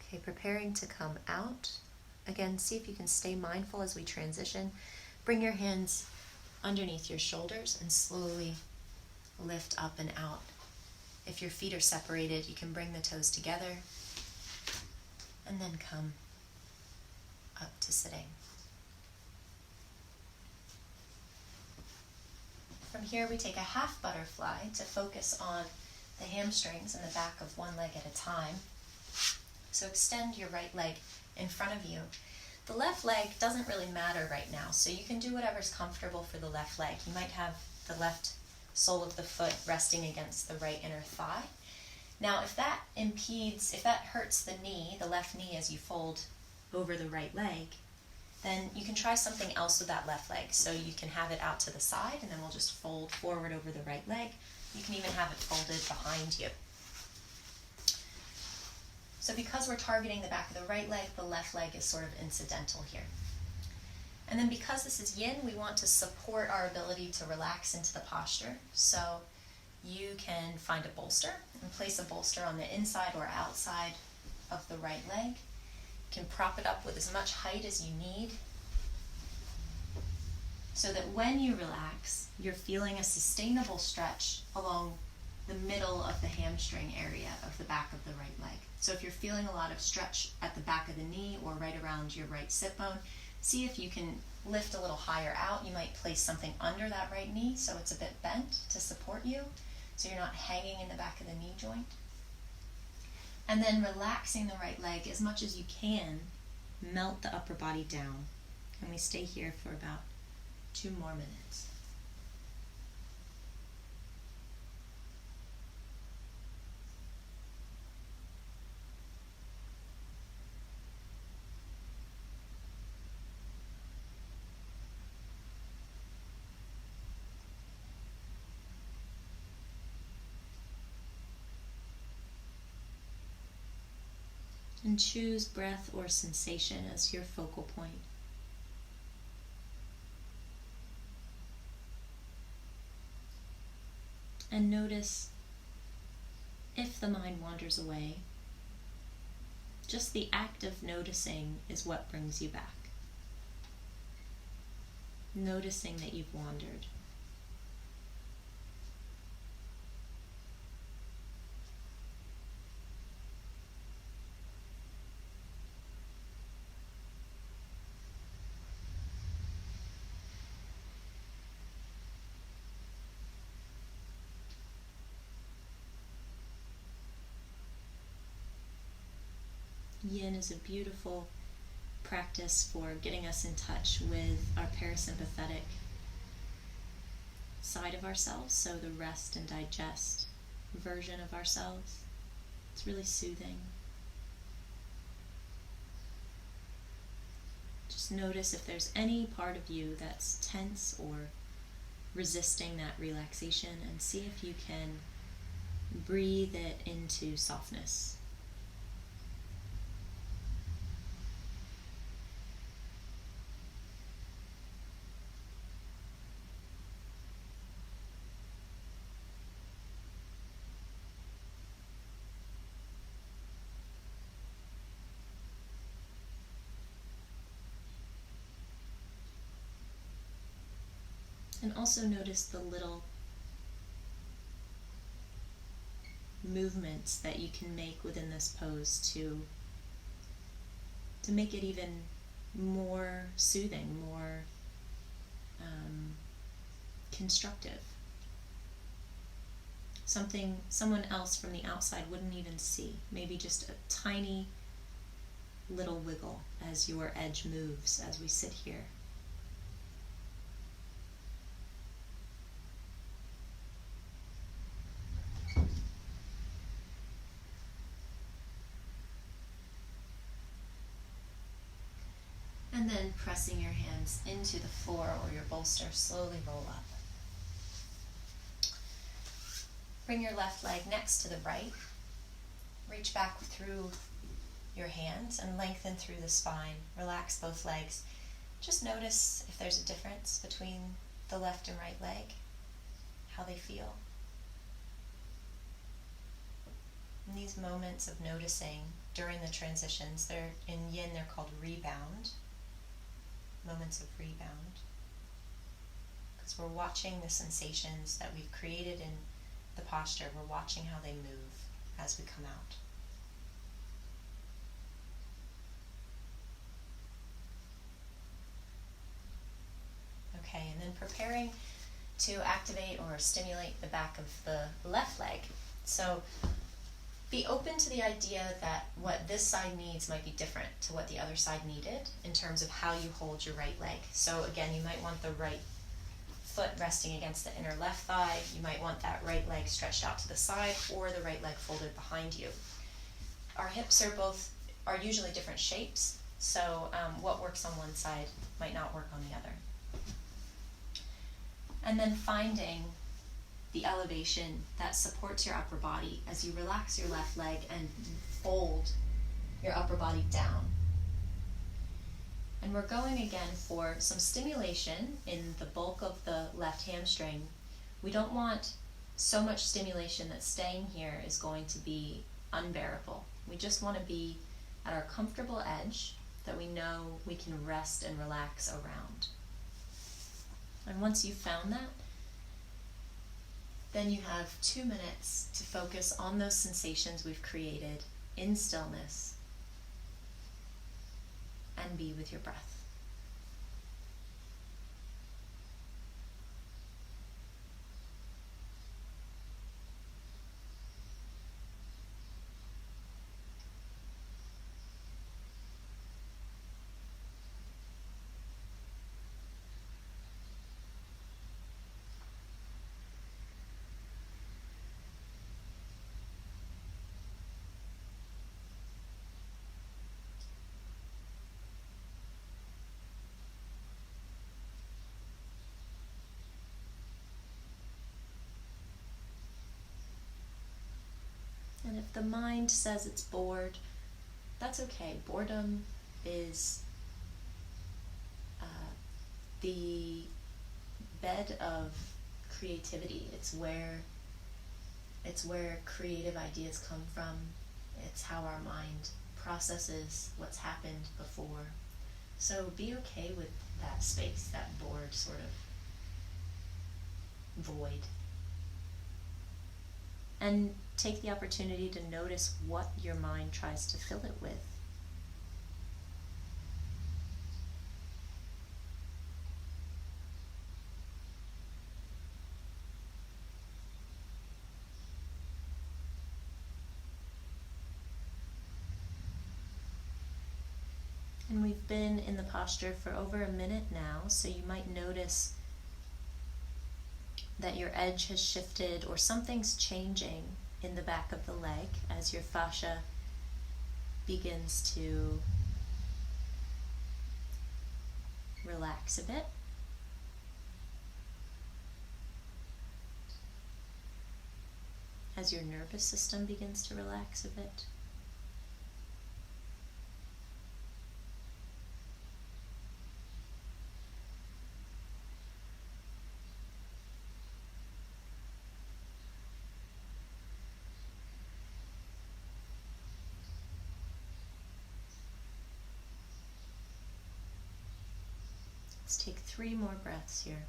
Okay, preparing to come out. Again, see if you can stay mindful as we transition. Bring your hands underneath your shoulders and slowly lift up and out. If your feet are separated, you can bring the toes together and then come up to sitting. From here, we take a half butterfly to focus on the hamstrings and the back of one leg at a time. So extend your right leg in front of you. The left leg doesn't really matter right now, so you can do whatever's comfortable for the left leg. You might have the left sole of the foot resting against the right inner thigh. Now, if that hurts the knee, the left knee as you fold over the right leg, then you can try something else with that left leg. So you can have it out to the side, and then we'll just fold forward over the right leg. You can even have it folded behind you. So because we're targeting the back of the right leg, the left leg is sort of incidental here. And then because this is yin, we want to support our ability to relax into the posture. So you can find a bolster and place a bolster on the inside or outside of the right leg. You can prop it up with as much height as you need so that when you relax, you're feeling a sustainable stretch along the middle of the hamstring area of the back of the right leg. So if you're feeling a lot of stretch at the back of the knee or right around your right sit bone, see if you can lift a little higher out. You might place something under that right knee so it's a bit bent to support you, so you're not hanging in the back of the knee joint. And then relaxing the right leg as much as you can, melt the upper body down. And we stay here for about 2 more minutes. And choose breath or sensation as your focal point. And notice if the mind wanders away. Just the act of noticing is what brings you back. noticing that you've wandered. Yin is a beautiful practice for getting us in touch with our parasympathetic side of ourselves, so the rest and digest version of ourselves. It's really soothing. Just notice if there's any part of you that's tense or resisting that relaxation, and see if you can breathe it into softness. And also notice the little movements that you can make within this pose to make it even more soothing, more constructive. Something someone else from the outside wouldn't even see. Maybe just a tiny little wiggle as your edge moves as we sit here. And then pressing your hands into the floor or your bolster, slowly roll up. Bring your left leg next to the right. Reach back through your hands and lengthen through the spine. Relax both legs. Just notice if there's a difference between the left and right leg, how they feel. In these moments of noticing during the transitions, in Yin they're called rebound. Moments of rebound, because we're watching the sensations that we've created in the posture. We're watching how they move as we come out. Okay, and then preparing to activate or stimulate the back of the left leg. So be open to the idea that what this side needs might be different to what the other side needed in terms of how you hold your right leg. So again, you might want the right foot resting against the inner left thigh. You might want that right leg stretched out to the side, or the right leg folded behind you. Our hips are usually different shapes, so what works on one side might not work on the other. And then finding the elevation that supports your upper body as you relax your left leg and fold your upper body down. And we're going again for some stimulation in the bulk of the left hamstring. We don't want so much stimulation that staying here is going to be unbearable. We just want to be at our comfortable edge that we know we can rest and relax around. And once you've found that, then you have 2 minutes to focus on those sensations we've created in stillness and be with your breath. And if the mind says it's bored, that's okay. Boredom is the bed of creativity. It's where creative ideas come from. It's how our mind processes what's happened before. So be okay with that space, that bored sort of void. And take the opportunity to notice what your mind tries to fill it with. And we've been in the posture for over a minute now, so you might notice that your edge has shifted or something's changing in the back of the leg as your fascia begins to relax a bit. As your nervous system begins to relax a bit. Let's take 3 more breaths here.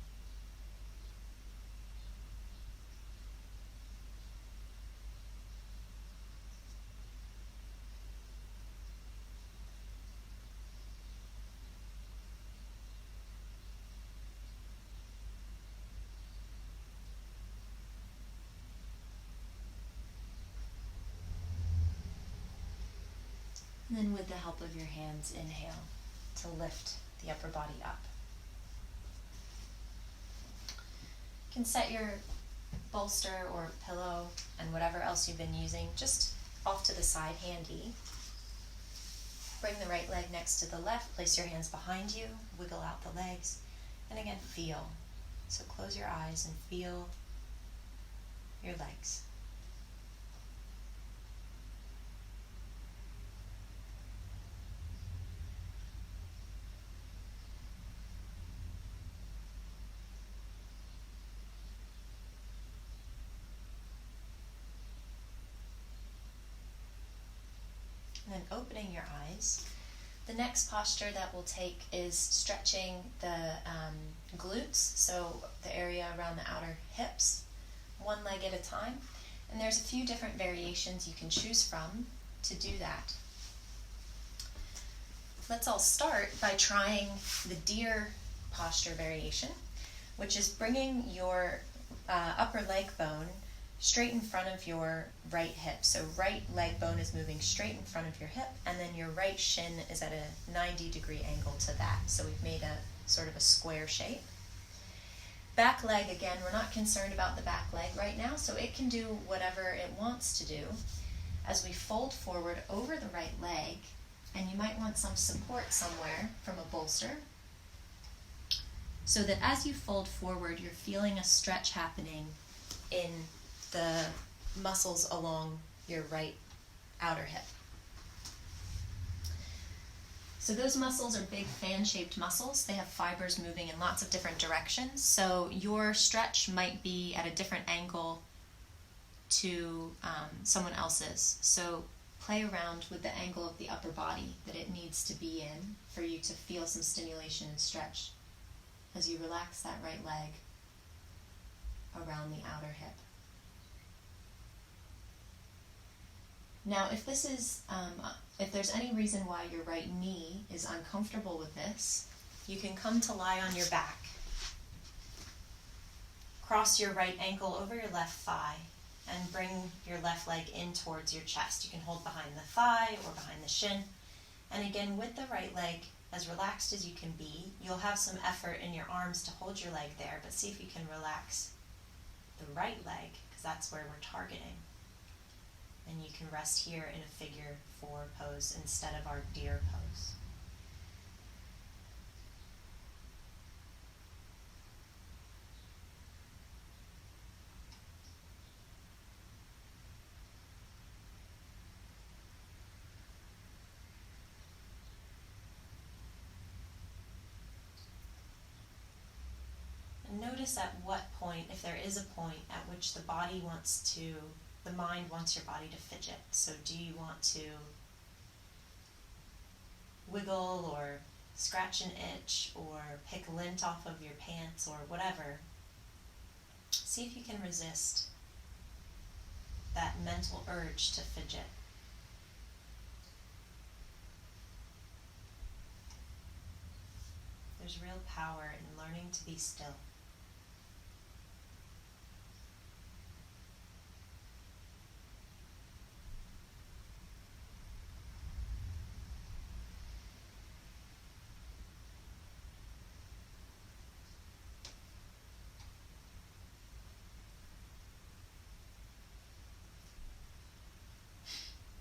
And then with the help of your hands, inhale to lift the upper body up. You can set your bolster or pillow and whatever else you've been using just off to the side, handy. Bring the right leg next to the left, place your hands behind you, wiggle out the legs, and again feel. So close your eyes and feel your legs. And then opening your eyes. The next posture that we'll take is stretching the glutes, so the area around the outer hips, one leg at a time. And there's a few different variations you can choose from to do that. Let's all start by trying the deer posture variation, which is bringing your upper leg bone straight in front of your right hip. So right leg bone is moving straight in front of your hip, and then your right shin is at a 90-degree angle to that. So we've made a sort of a square shape. Back leg, again, we're not concerned about the back leg right now, so it can do whatever it wants to do. As we fold forward over the right leg, and you might want some support somewhere from a bolster, so that as you fold forward, you're feeling a stretch happening in the muscles along your right outer hip. So those muscles are big fan-shaped muscles. They have fibers moving in lots of different directions. So your stretch might be at a different angle to someone else's. So play around with the angle of the upper body that it needs to be in for you to feel some stimulation and stretch as you relax that right leg around the outer hip. Now, if this is, if there's any reason why your right knee is uncomfortable with this, you can come to lie on your back. Cross your right ankle over your left thigh and bring your left leg in towards your chest. You can hold behind the thigh or behind the shin. And again, with the right leg as relaxed as you can be, you'll have some effort in your arms to hold your leg there, but see if you can relax the right leg, because that's where we're targeting. And you can rest here in a figure 4 pose instead of our deer pose. And notice at what point, if there is a point at which the mind wants your body to fidget. So do you want to wiggle or scratch an itch or pick lint off of your pants or whatever, see if you can resist that mental urge to fidget. There's real power in learning to be still.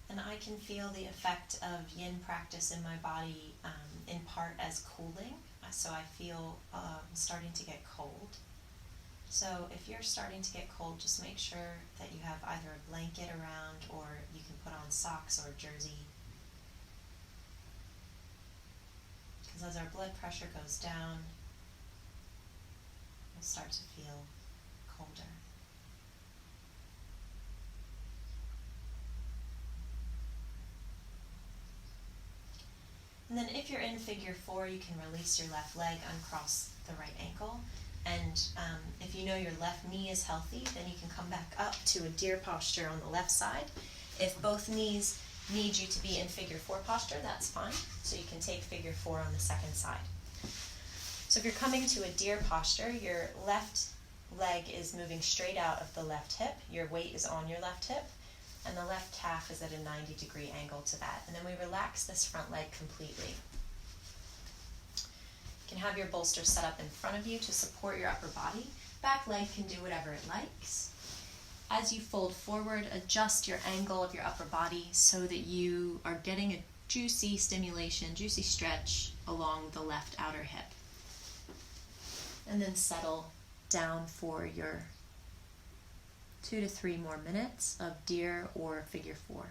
And I can feel the effect of yin practice in my body in part as cooling. So I feel starting to get cold. So if you're starting to get cold, just make sure that you have either a blanket around or you can put on socks or a jersey. Because as our blood pressure goes down, we'll start to feel colder. And then if you're in figure 4, you can release your left leg, uncross the right ankle. And if you know your left knee is healthy, then you can come back up to a deer posture on the left side. If both knees need you to be in figure 4 posture, that's fine. So you can take figure 4 on the second side. So if you're coming to a deer posture, your left leg is moving straight out of the left hip. Your weight is on your left hip. And the left calf is at a 90-degree angle to that. And then we relax this front leg completely. You can have your bolster set up in front of you to support your upper body. Back leg can do whatever it likes. As you fold forward, adjust your angle of your upper body so that you are getting a juicy stimulation, juicy stretch along the left outer hip. And then settle down for your 2 to 3 more minutes of deer or figure 4.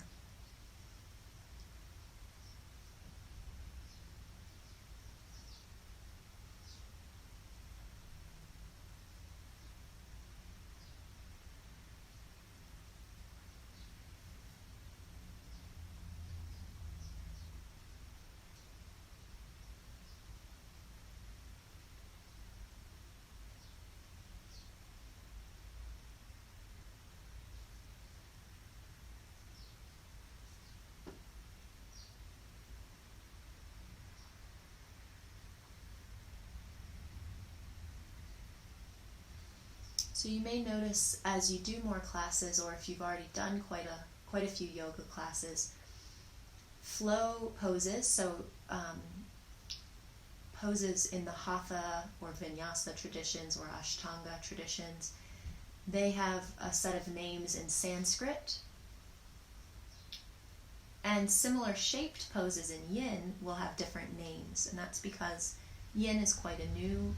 So you may notice as you do more classes, or if you've already done quite a few yoga classes, flow poses, so poses in the Hatha or Vinyasa traditions or Ashtanga traditions, they have a set of names in Sanskrit. And similar shaped poses in Yin will have different names, and that's because Yin is quite a new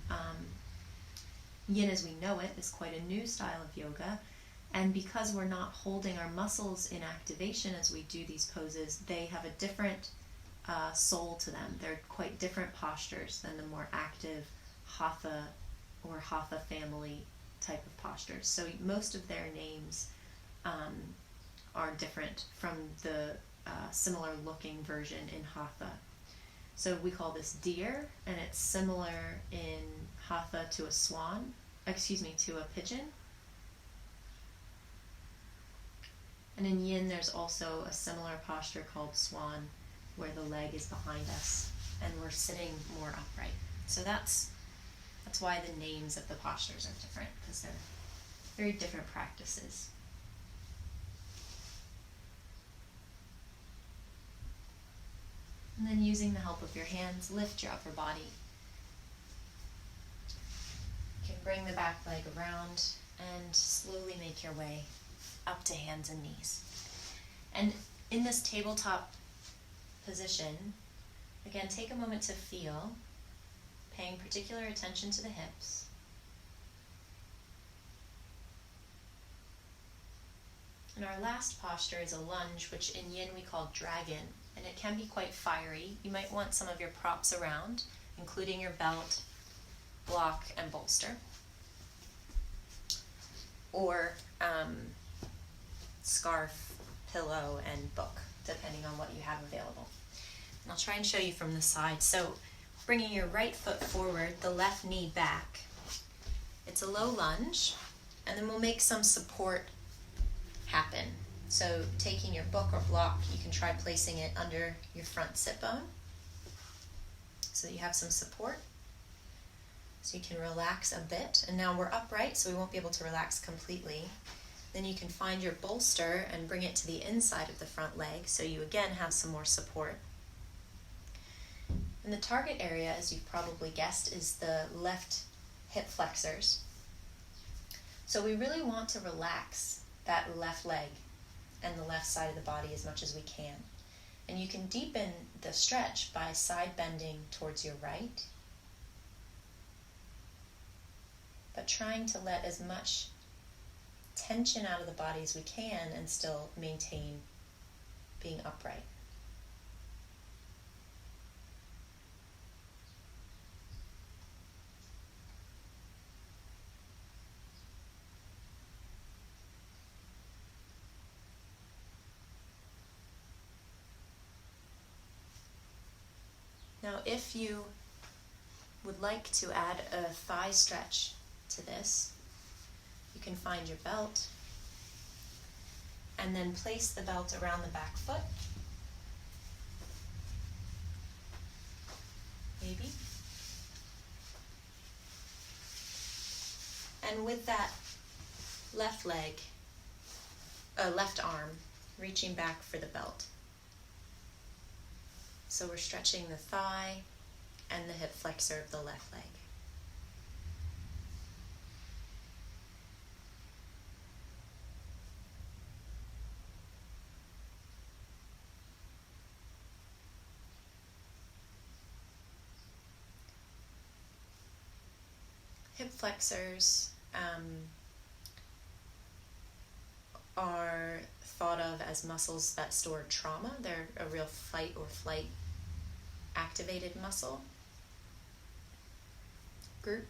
Yin as we know it is quite a new style of yoga, and because we're not holding our muscles in activation as we do these poses, they have a different soul to them. They're quite different postures than the more active Hatha or Hatha family type of postures. So most of their names are different from the similar looking version in Hatha. So we call this deer, and it's similar in Hatha to to a pigeon. And in Yin there's also a similar posture called swan, where the leg is behind us and we're sitting more upright. So that's why the names of the postures are different, because they're very different practices. And then using the help of your hands, lift your upper body. You can bring the back leg around and slowly make your way up to hands and knees. And in this tabletop position, again, take a moment to feel, paying particular attention to the hips. And our last posture is a lunge, which in Yin we call dragon, and it can be quite fiery. You might want some of your props around, including your belt, block, and bolster, or scarf, pillow, and book, depending on what you have available. And I'll try and show you from the side. So bringing your right foot forward, the left knee back. It's a low lunge, and then we'll make some support happen. So taking your book or block, you can try placing it under your front sit bone so that you have some support. So you can relax a bit. And now we're upright, so we won't be able to relax completely. Then you can find your bolster and bring it to the inside of the front leg so you again have some more support. And the target area, as you've probably guessed, is the left hip flexors. So we really want to relax that left leg and the left side of the body as much as we can. And you can deepen the stretch by side bending towards your right, but trying to let as much tension out of the body as we can and still maintain being upright. Now, if you would like to add a thigh stretch to this, you can find your belt and then place the belt around the back foot, maybe. And with that left leg, left arm, reaching back for the belt. So we're stretching the thigh and the hip flexor of the left leg. Hip flexors are thought of as muscles that store trauma. They're a real fight or flight activated muscle group.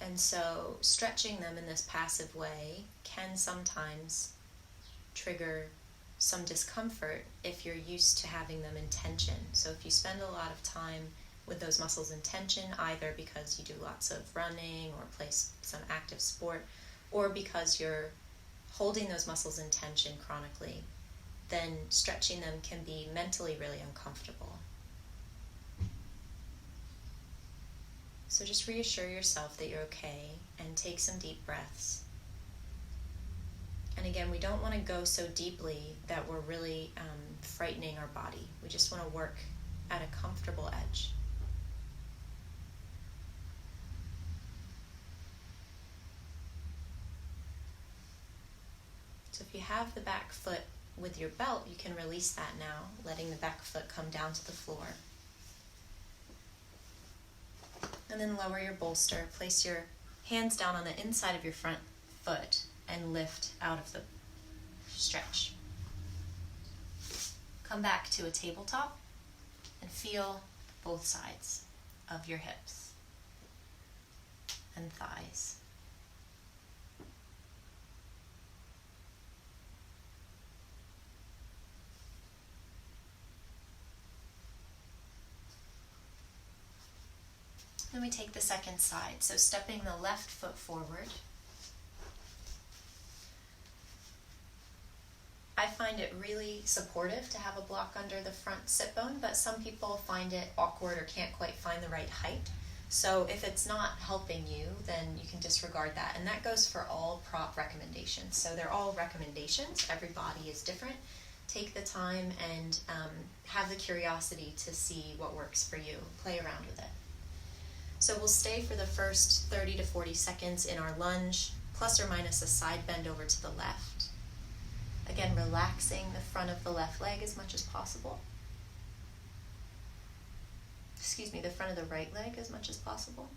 And so stretching them in this passive way can sometimes trigger some discomfort if you're used to having them in tension. So if you spend a lot of time with those muscles in tension, either because you do lots of running or play some active sport, or because you're holding those muscles in tension chronically, then stretching them can be mentally really uncomfortable. So just reassure yourself that you're okay and take some deep breaths. And again, we don't want to go so deeply that we're really frightening our body. We just want to work at a comfortable edge. So if you have the back foot with your belt, you can release that now, letting the back foot come down to the floor. And then lower your bolster, place your hands down on the inside of your front foot and lift out of the stretch. Come back to a tabletop and feel both sides of your hips and thighs. Then we take the second side, so stepping the left foot forward. I find it really supportive to have a block under the front sit bone, but some people find it awkward or can't quite find the right height. So if it's not helping you, then you can disregard that. And that goes for all prop recommendations. So they're all recommendations. Every body is different. Take the time and have the curiosity to see what works for you. Play around with it. So we'll stay for the first 30 to 40 seconds in our lunge, plus or minus a side bend over to the left. Again, relaxing the front of the left leg as much as possible. The front of the right leg as much as possible.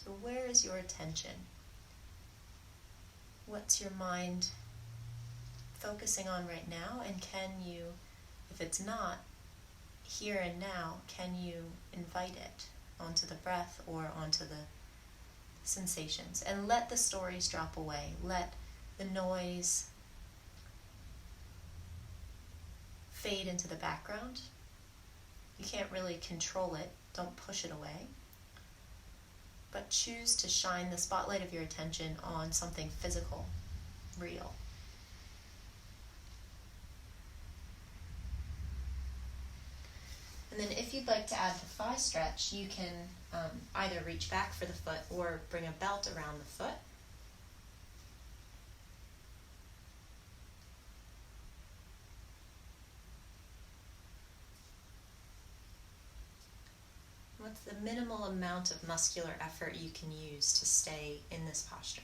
So where is your attention? What's your mind focusing on right now? And can you, if it's not, here and now, can you invite it onto the breath or onto the sensations? And let the stories drop away. Let the noise fade into the background. You can't really control it. Don't push it away. But choose to shine the spotlight of your attention on something physical, real. And then if you'd like to add the thigh stretch, you can either reach back for the foot or bring a belt around the foot. What's the minimal amount of muscular effort you can use to stay in this posture?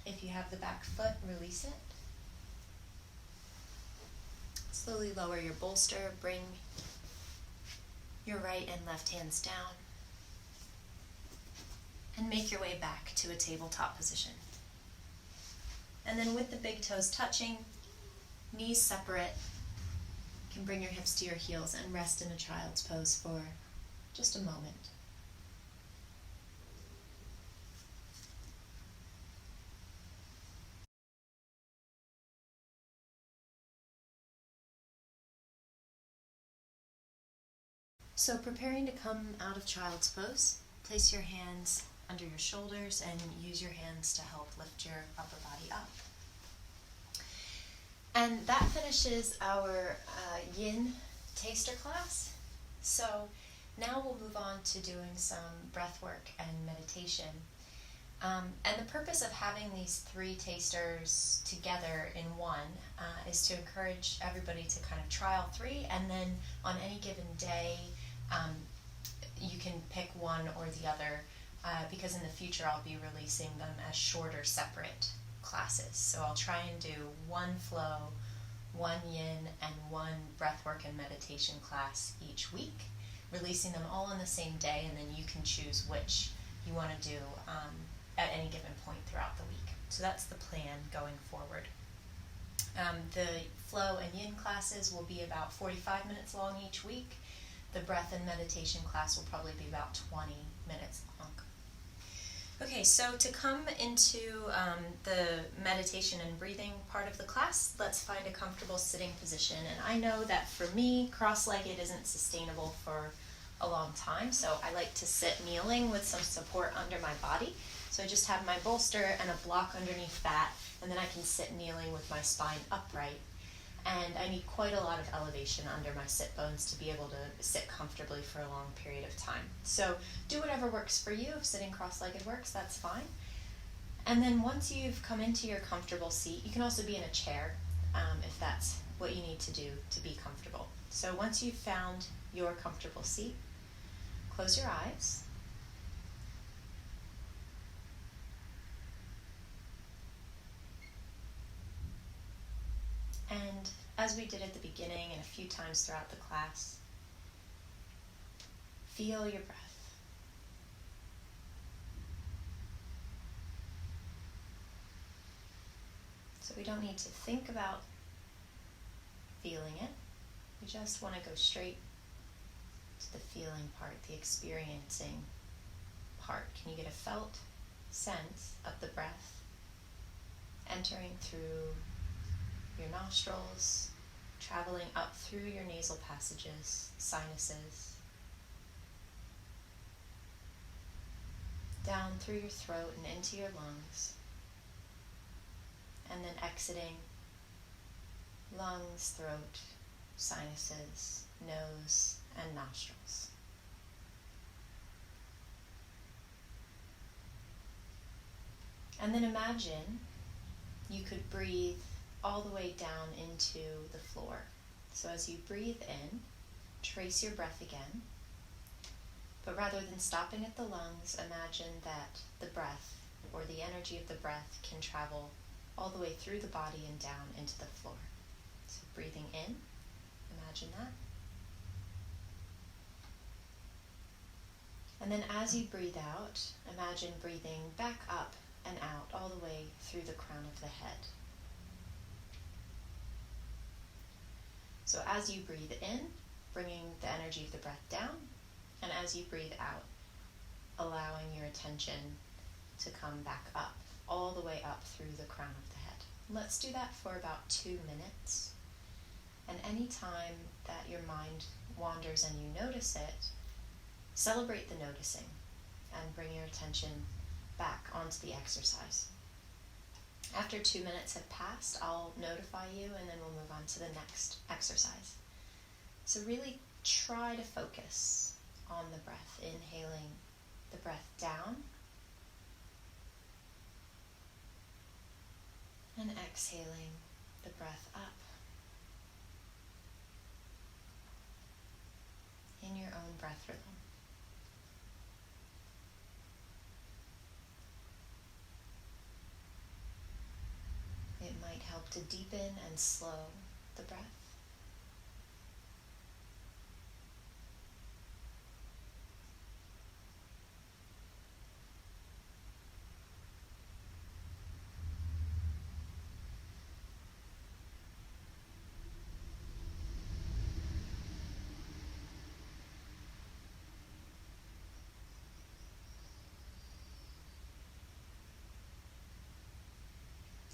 If you have the back foot, release it. Slowly lower your bolster, bring your right and left hands down, and make your way back to a tabletop position. And then with the big toes touching, knees separate, you can bring your hips to your heels and rest in a child's pose for just a moment. So preparing to come out of child's pose, place your hands under your shoulders and use your hands to help lift your upper body up. And that finishes our yin taster class. So now we'll move on to doing some breath work and meditation. And the purpose of having these three tasters together in one is to encourage everybody to kind of trial three, and then on any given day, you can pick one or the other, because in the future I'll be releasing them as shorter, separate classes. So I'll try and do one flow, one yin, and one breathwork and meditation class each week, releasing them all on the same day, and then you can choose which you want to do at any given point throughout the week. So that's the plan going forward. The flow and yin classes will be about 45 minutes long each week. The breath and meditation class will probably be about 20 minutes long. Okay, so to come into the meditation and breathing part of the class, let's find a comfortable sitting position. And I know that for me, cross-legged isn't sustainable for a long time, so I like to sit kneeling with some support under my body. So I just have my bolster and a block underneath that, and then I can sit kneeling with my spine upright. And I need quite a lot of elevation under my sit bones to be able to sit comfortably for a long period of time. So do whatever works for you. If sitting cross-legged works, that's fine. And then once you've come into your comfortable seat, you can also be in a chair if that's what you need to do to be comfortable. So once you've found your comfortable seat, close your eyes. And as we did at the beginning and a few times throughout the class, feel your breath. So we don't need to think about feeling it. We just want to go straight to the feeling part, the experiencing part. Can you get a felt sense of the breath entering through your nostrils, traveling up through your nasal passages, sinuses, down through your throat and into your lungs, and then exiting lungs, throat, sinuses, nose, and nostrils. And then imagine you could breathe all the way down into the floor. So as you breathe in, trace your breath again. But rather than stopping at the lungs, imagine that the breath, or the energy of the breath, can travel all the way through the body and down into the floor. So breathing in, imagine that. And then as you breathe out, imagine breathing back up and out all the way through the crown of the head. So as you breathe in, bringing the energy of the breath down, and as you breathe out, allowing your attention to come back up, all the way up through the crown of the head. Let's do that for about 2 minutes. And any time that your mind wanders and you notice it, celebrate the noticing and bring your attention back onto the exercise. After 2 minutes have passed, I'll notify you and then we'll move on to the next exercise. So really try to focus on the breath, inhaling the breath down and exhaling the breath up in your own breath rhythm. It might help to deepen and slow the breath.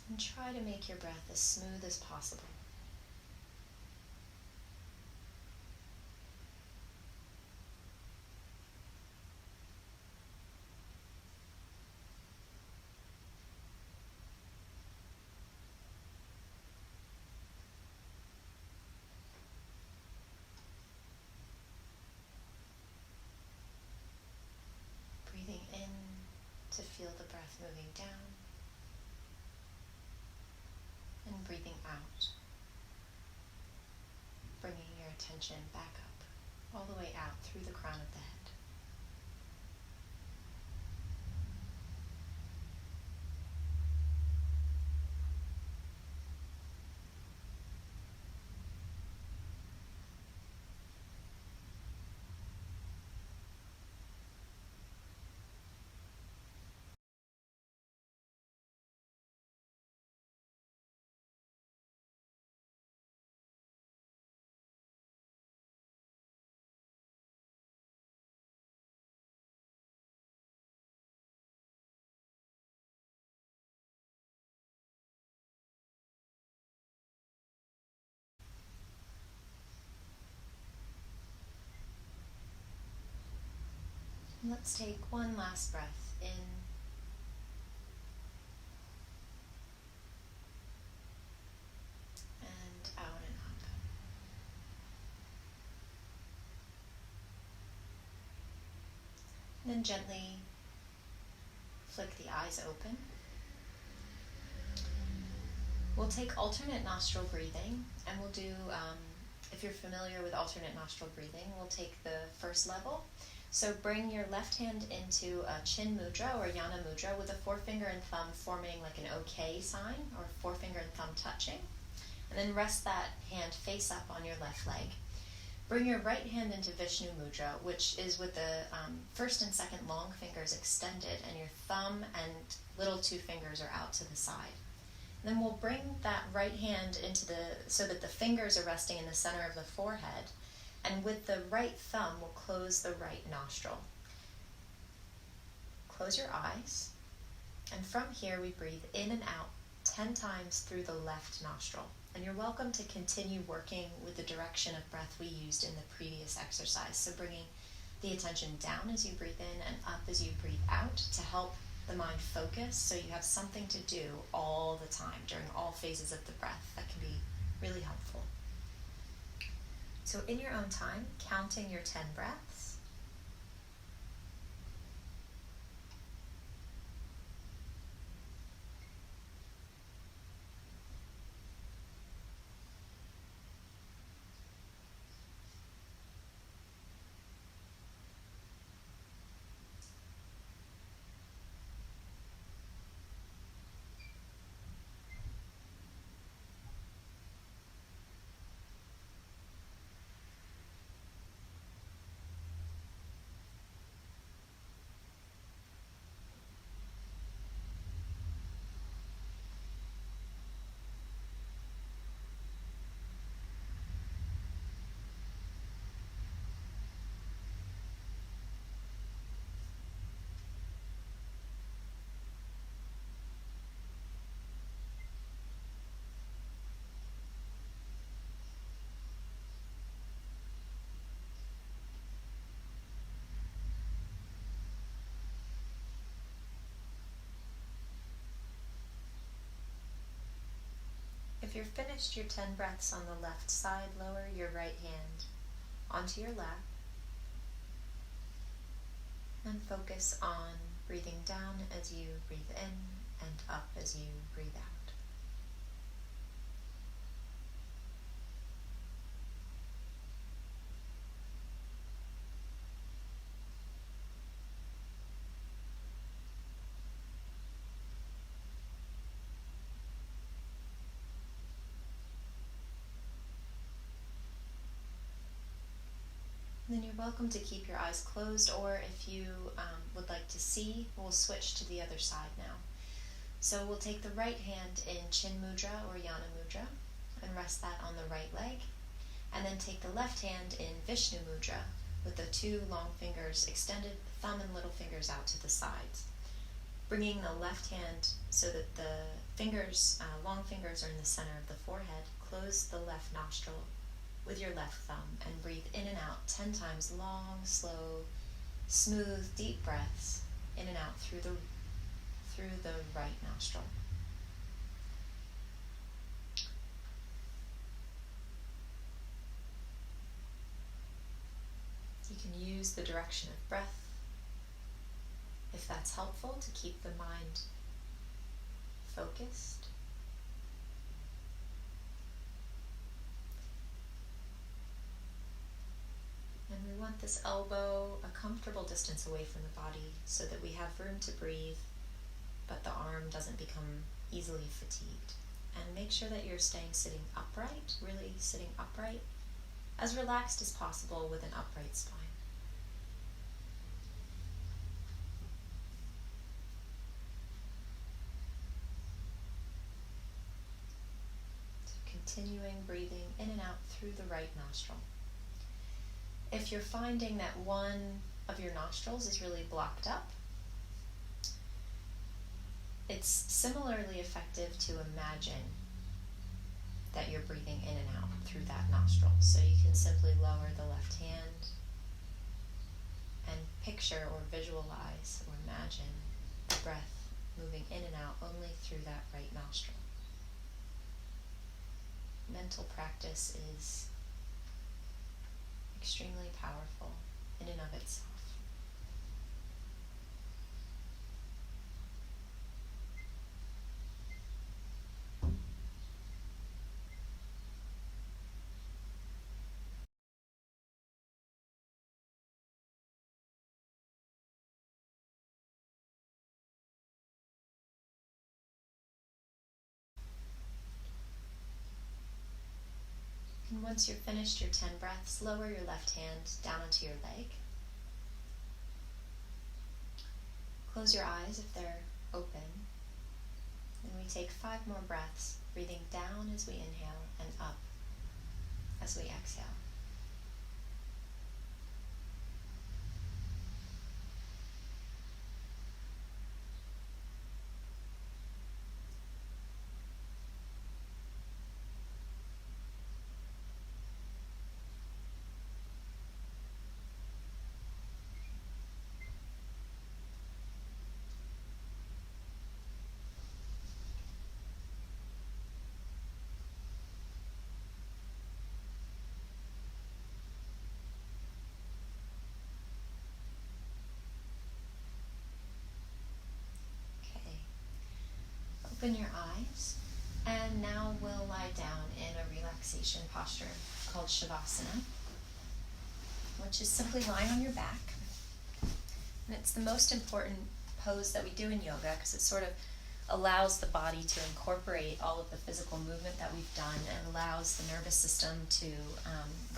And try to make your breath as smooth as possible. Breathing in to feel the breath moving down, and breathing out, bringing your attention back up, all the way out through the crown of the head. And let's take one last breath in and out and up. And then gently flick the eyes open. We'll take alternate nostril breathing, and we'll do, if you're familiar with alternate nostril breathing, we'll take the first level. So bring your left hand into a chin mudra or yana mudra with a forefinger and thumb forming like an OK sign, or forefinger and thumb touching. And then rest that hand face up on your left leg. Bring your right hand into Vishnu mudra, which is with the first and second long fingers extended, and your thumb and little two fingers are out to the side. And then we'll bring that right hand into so that the fingers are resting in the center of the forehead. And with the right thumb, we'll close the right nostril. Close your eyes. And from here, we breathe in and out 10 times through the left nostril. And you're welcome to continue working with the direction of breath we used in the previous exercise. So bringing the attention down as you breathe in and up as you breathe out to help the mind focus so you have something to do all the time during all phases of the breath. That can be really helpful. So in your own time, counting your 10 breaths. If you're finished your 10 breaths on the left side, lower your right hand onto your lap and focus on breathing down as you breathe in and up as you breathe out. Then you're welcome to keep your eyes closed, or if you would like to see, we'll switch to the other side now. So we'll take the right hand in Chin Mudra or Yana Mudra and rest that on the right leg, and then take the left hand in Vishnu Mudra with the 2 long fingers extended, thumb and little fingers out to the sides. Bringing the left hand so that the fingers, long fingers are in the center of the forehead, close the left nostril with your left thumb and breathe in and out 10 times, long, slow, smooth, deep breaths in and out through the right nostril. You can use the direction of breath if that's helpful to keep the mind focused. And we want this elbow a comfortable distance away from the body so that we have room to breathe, but the arm doesn't become easily fatigued. And make sure that you're staying sitting upright, really sitting upright, as relaxed as possible with an upright spine. So continuing breathing in and out through the right nostril. If you're finding that one of your nostrils is really blocked up, it's similarly effective to imagine that you're breathing in and out through that nostril. So you can simply lower the left hand and picture or visualize or imagine the breath moving in and out only through that right nostril. Mental practice is extremely powerful in and of itself. And once you're finished your 10 breaths, lower your left hand down onto your leg. Close your eyes if they're open. And we take 5 more breaths, breathing down as we inhale and up as we exhale. Open your eyes, and now we'll lie down in a relaxation posture called Shavasana, which is simply lying on your back. And it's the most important pose that we do in yoga because it sort of allows the body to incorporate all of the physical movement that we've done and allows the nervous system to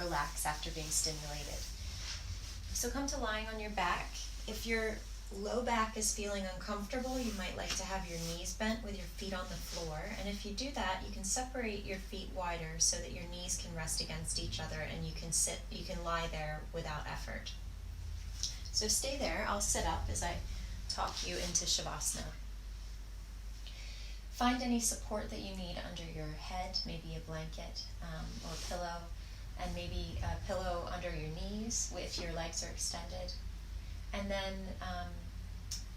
relax after being stimulated. So come to lying on your back. If your low back is feeling uncomfortable, you might like to have your knees bent with your feet on the floor. And if you do that, you can separate your feet wider so that your knees can rest against each other and you can lie there without effort. So stay there. I'll sit up as I talk you into Shavasana. Find any support that you need under your head, maybe a blanket or pillow, and maybe a pillow under your knees if your legs are extended. And then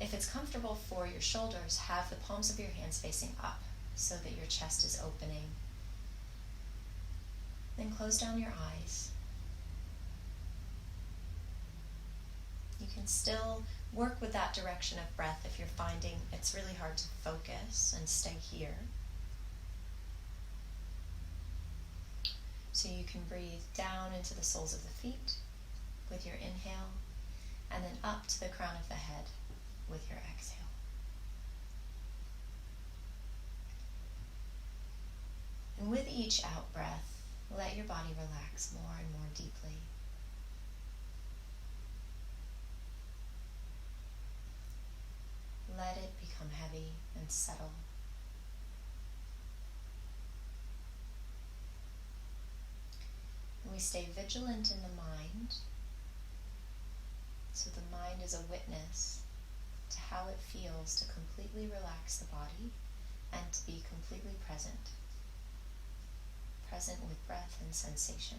if it's comfortable for your shoulders, have the palms of your hands facing up so that your chest is opening. Then close down your eyes. You can still work with that direction of breath if you're finding it's really hard to focus and stay here. So you can breathe down into the soles of the feet with your inhale, and then up to the crown of the head with your exhale. And with each out breath, let your body relax more and more deeply. Let it become heavy and settle. And we stay vigilant in the mind. So the mind is a witness to how it feels to completely relax the body and to be completely present. Present with breath and sensation.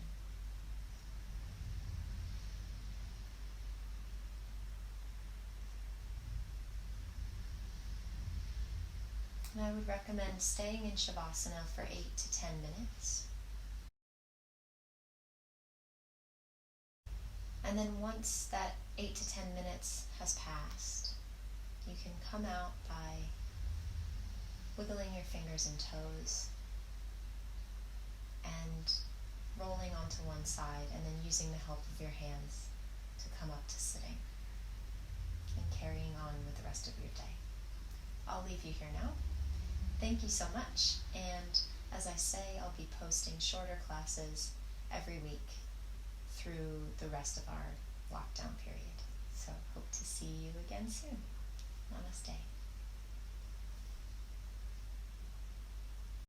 And I would recommend staying in Shavasana for 8 to 10 minutes. And then once that 8 to 10 minutes has passed, you can come out by wiggling your fingers and toes and rolling onto one side, and then using the help of your hands to come up to sitting and carrying on with the rest of your day. I'll leave you here now. Thank you so much, and as I say, I'll be posting shorter classes every week through the rest of our lockdown period. So hope to see you again soon. Namaste.